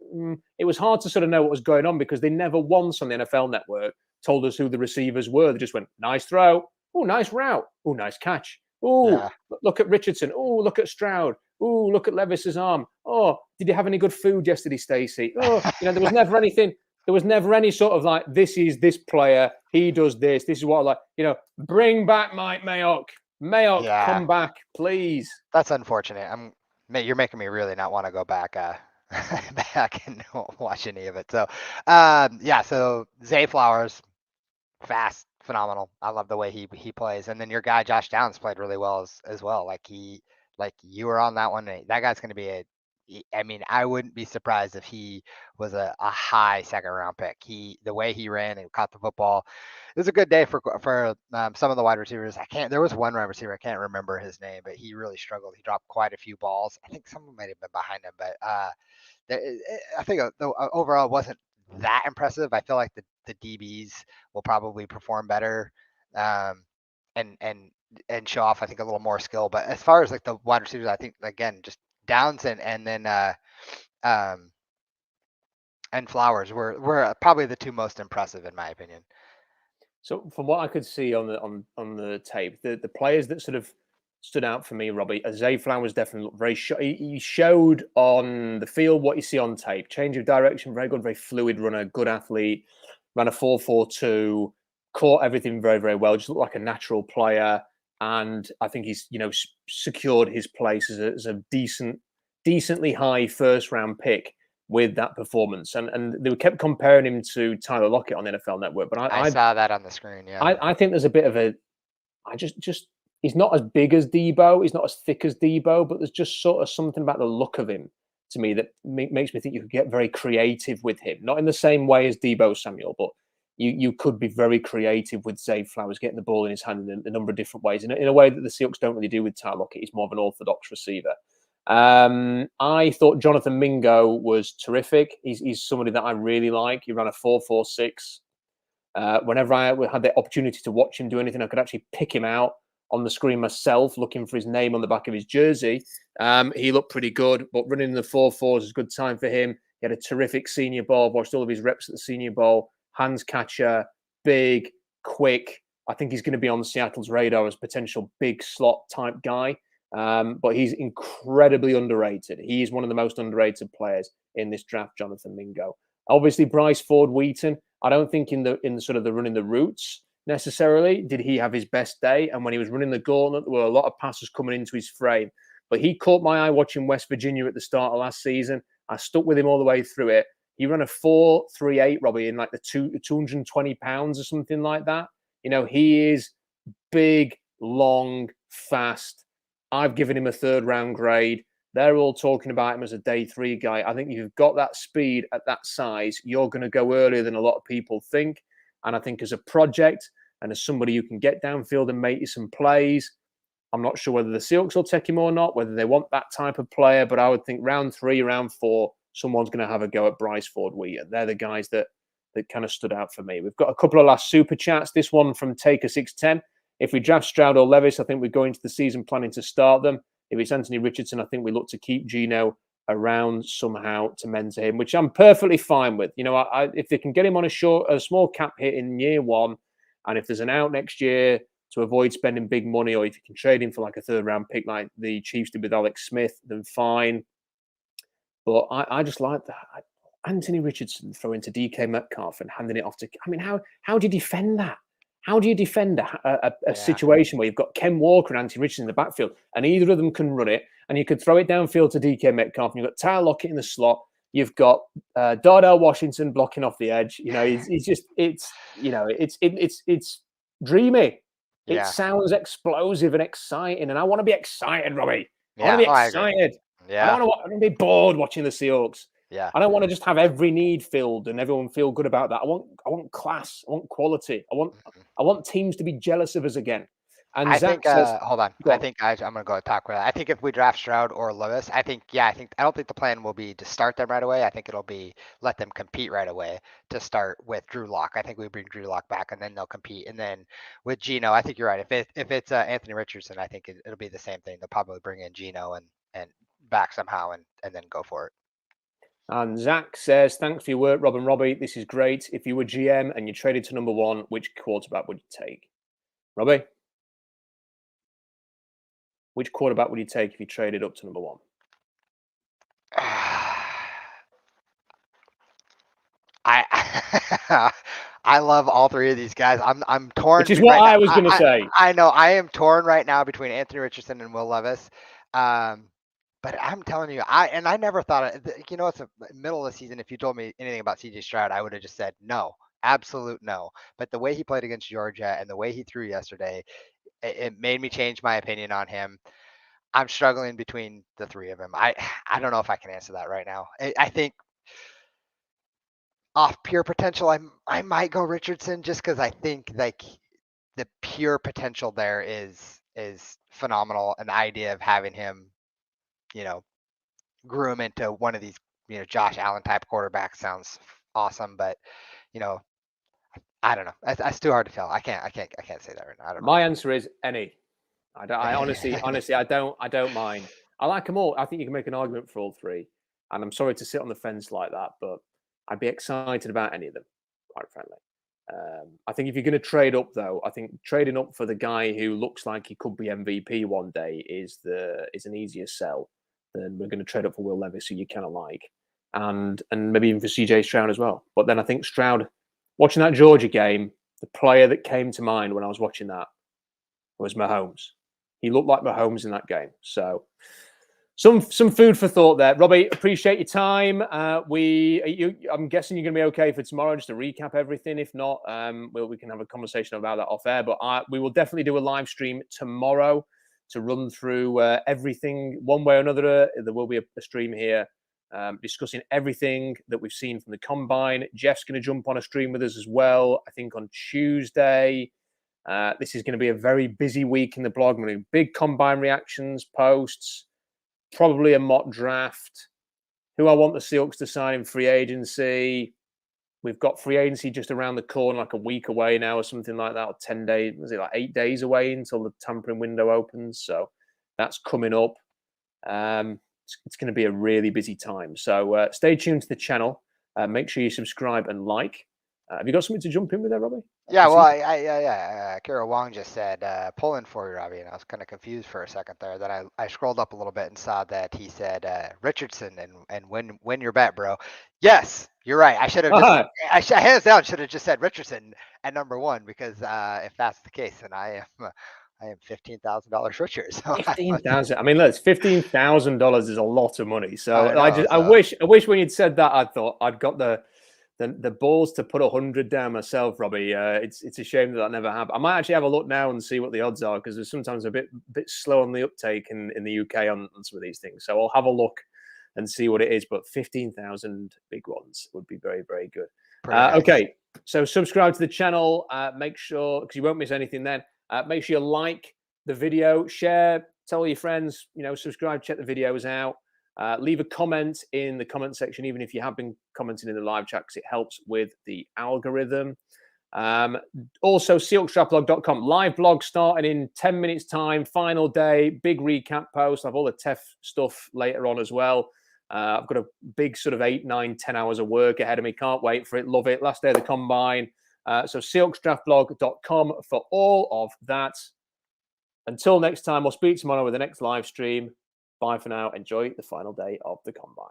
hard to sort of know what was going on because they never once on the NFL Network told us who the receivers were. They just went, nice throw. Oh, nice route. Oh, nice catch. Oh, look at Richardson. Oh, look at Stroud. Oh, look at Levis's arm. Oh, did you have any good food yesterday, Stacey? Oh, there was never anything. There was never any sort of like, this is this player. He does this. This is what I like. Bring back Mike Mayock. Mayock, come back, please. That's unfortunate. You're making me really not want to go back back and watch any of it. So, so Zay Flowers, fast, phenomenal. I love the way he plays. And then your guy Josh Downs played really well as well. Like you were on that one. That guy's going to be I wouldn't be surprised if he was a high second round pick. The way he ran and caught the football, it was a good day for some of the wide receivers. There was one wide receiver, I can't remember his name, but he really struggled. He dropped quite a few balls. I think someone might have been behind him, but I think overall it wasn't that impressive. I feel like the DBs will probably perform better and show off, I think, a little more skill. But as far as like the wide receivers, I think again just Downs and then and Flowers were probably the two most impressive in my opinion. So from what I could see on the tape, the players that sort of stood out for me, Robbie, Zay Flowers definitely looked very he showed on the field what you see on tape. Change of direction, very good, very fluid runner, good athlete, ran a 4.42, caught everything very, very well, just looked like a natural player. And I think he's, secured his place as a decently high first round pick with that performance. And they kept comparing him to Tyler Lockett on the NFL Network. But I saw that on the screen. Yeah. I think there's a bit of he's not as big as Debo. He's not as thick as Debo, but there's just sort of something about the look of him to me that makes me think you could get very creative with him. Not in the same way as Debo Samuel, but you could be very creative with Zay Flowers, getting the ball in his hand in a number of different ways, in a way that the Seahawks don't really do with Tyler Lockett. He's more of an orthodox receiver. I thought Jonathan Mingo was terrific. He's somebody that I really like. He ran a 4.46. Whenever I had the opportunity to watch him do anything, I could actually pick him out on the screen myself, looking for his name on the back of his jersey. He looked pretty good, but running in the 4.4s is a good time for him. He had a terrific Senior Bowl. I've watched all of his reps at the Senior Bowl. Hands catcher, big, quick. I think he's going to be on Seattle's radar as potential big slot type guy. But he's incredibly underrated. He is one of the most underrated players in this draft, Jonathan Mingo. Obviously, Bryce Ford Wheaton. I don't think in the sort of the running the routes necessarily did he have his best day. And when he was running the gauntlet, there were a lot of passes coming into his frame. But he caught my eye watching West Virginia at the start of last season. I stuck with him all the way through it. He ran a 4.38, Robbie, in like the 220 pounds or something like that. He is big, long, fast. I've given him a 3rd round grade. They're all talking about him as a day 3 guy. I think if you've got that speed at that size, you're going to go earlier than a lot of people think. And I think as a project and as somebody who can get downfield and make you some plays, I'm not sure whether the Seahawks will take him or not, whether they want that type of player. But I would think round 3, round 4, someone's going to have a go at Bryce Ford Wheaton. They're the guys that kind of stood out for me. We've got a couple of last super chats. This one from Taker610. If we draft Stroud or Levis, I think we go into the season planning to start them. If it's Anthony Richardson, I think we look to keep Geno around somehow to mentor him, which I'm perfectly fine with. If they can get him on a small cap hit in year 1, and if there's an out next year to avoid spending big money, or if you can trade him for like a 3rd round pick like the Chiefs did with Alex Smith, then fine. But I just like that. Anthony Richardson throwing to DK Metcalf and handing it off to... I mean, how do you defend that? How do you defend a situation where you've got Ken Walker and Anthony Richardson in the backfield and either of them can run it, and you could throw it downfield to DK Metcalf and you've got Tyler Lockett in the slot. You've got Dardell Washington blocking off the edge. It's dreamy. It sounds explosive and exciting, and I want to be excited, Robbie. I want to be excited. I don't want to be bored watching the Seahawks. Yeah. I don't want to just have every need filled and everyone feel good about that. I want class. I want quality. I want teams to be jealous of us again. And I Zach think, says, hold on. I think I'm going to go talk about that. I think if we draft Stroud or Levis, I don't think the plan will be to start them right away. I think it'll be let them compete right away to start with Drew Lock. I think we bring Drew Lock back and then they'll compete. And then with Geno, I think you're right. If it's Anthony Richardson, I think it'll be the same thing. They'll probably bring in Geno and back somehow and then go for it. And Zach says, thanks for your work, Rob and Robbie. This is great. If you were GM and you traded to number 1, which quarterback would you take? Robbie? Which quarterback would you take if you traded up to number 1? I love all three of these guys. I'm torn. Which is what I was going to say. I know. I am torn right now between Anthony Richardson and Will Levis. But I'm telling you, I never thought, it's the middle of the season. If you told me anything about C.J. Stroud, I would have just said no, absolute no. But the way he played against Georgia and the way he threw yesterday, it made me change my opinion on him. I'm struggling between the three of them. I don't know if I can answer that right now. I think off pure potential, I might go Richardson just because I think like the pure potential there is phenomenal, and the idea of having him, groom into one of these, Josh Allen type quarterbacks sounds awesome. But I don't know. That's too hard to tell. I can't say that right now. I don't know. My answer is any. I honestly, I don't mind. I like them all. I think you can make an argument for all three. And I'm sorry to sit on the fence like that, but I'd be excited about any of them, quite frankly. I think if you're going to trade up, though, I think trading up for the guy who looks like he could be MVP one day is an easier sell than we're going to trade up for Will Levis, who you kind of like, and maybe even for C.J. Stroud as well. But then I think Stroud, watching that Georgia game, the player that came to mind when I was watching that was Mahomes. He looked like Mahomes in that game. So some food for thought there. Robbie, appreciate your time. I'm guessing you're going to be okay for tomorrow, just to recap everything. If not, we can have a conversation about that off air. But we will definitely do a live stream tomorrow to run through everything one way or another. There will be a stream here discussing everything that we've seen from the Combine. Jeff's going to jump on a stream with us as well, I think on Tuesday. This is going to be a very busy week in the blog. I'm going to do big Combine reactions, posts, probably a mock draft, who I want the Seahawks to sign in free agency. We've got free agency just around the corner, like a week away now or something like that, or 10 days. Was it like 8 days away until the tampering window opens? So that's coming up. It's going to be a really busy time. So stay tuned to the channel. Make sure you subscribe and like. Have you got something to jump in with there, Robbie? Yeah, well, Kira Wong just said, pulling for you, Robbie, and I was kind of confused for a second there. Then I scrolled up a little bit and saw that he said Richardson and win your bet, bro. Yes, you're right. I should have hands down should have just said Richardson at number 1, because if that's the case, then I am $15,000 richer. So $15,000. I mean, look, $15,000 is a lot of money. So I wish when you'd said that, I thought I'd got the balls to put 100 down myself, Robbie. It's a shame that never happened. I might actually have a look now and see what the odds are, because there's sometimes a bit slow on the uptake in the UK on some of these things. So I'll have a look and see what it is. But 15,000 big ones would be very, very good. Nice. Okay, so subscribe to the channel. Make sure, because you won't miss anything then. Make sure you like the video, share, tell your friends, subscribe, check the videos out. Leave a comment in the comment section, even if you have been commenting in the live chat, because it helps with the algorithm. Also, SeahawksDraftBlog.com, live blog starting in 10 minutes time, final day, big recap post. I have all the TEF stuff later on as well. I've got a big sort of 8, 9, 10 hours of work ahead of me. Can't wait for it. Love it. Last day of the Combine. So SeahawksDraftBlog.com for all of that. Until next time, we'll speak tomorrow with the next live stream. Bye for now. Enjoy the final day of the Combine.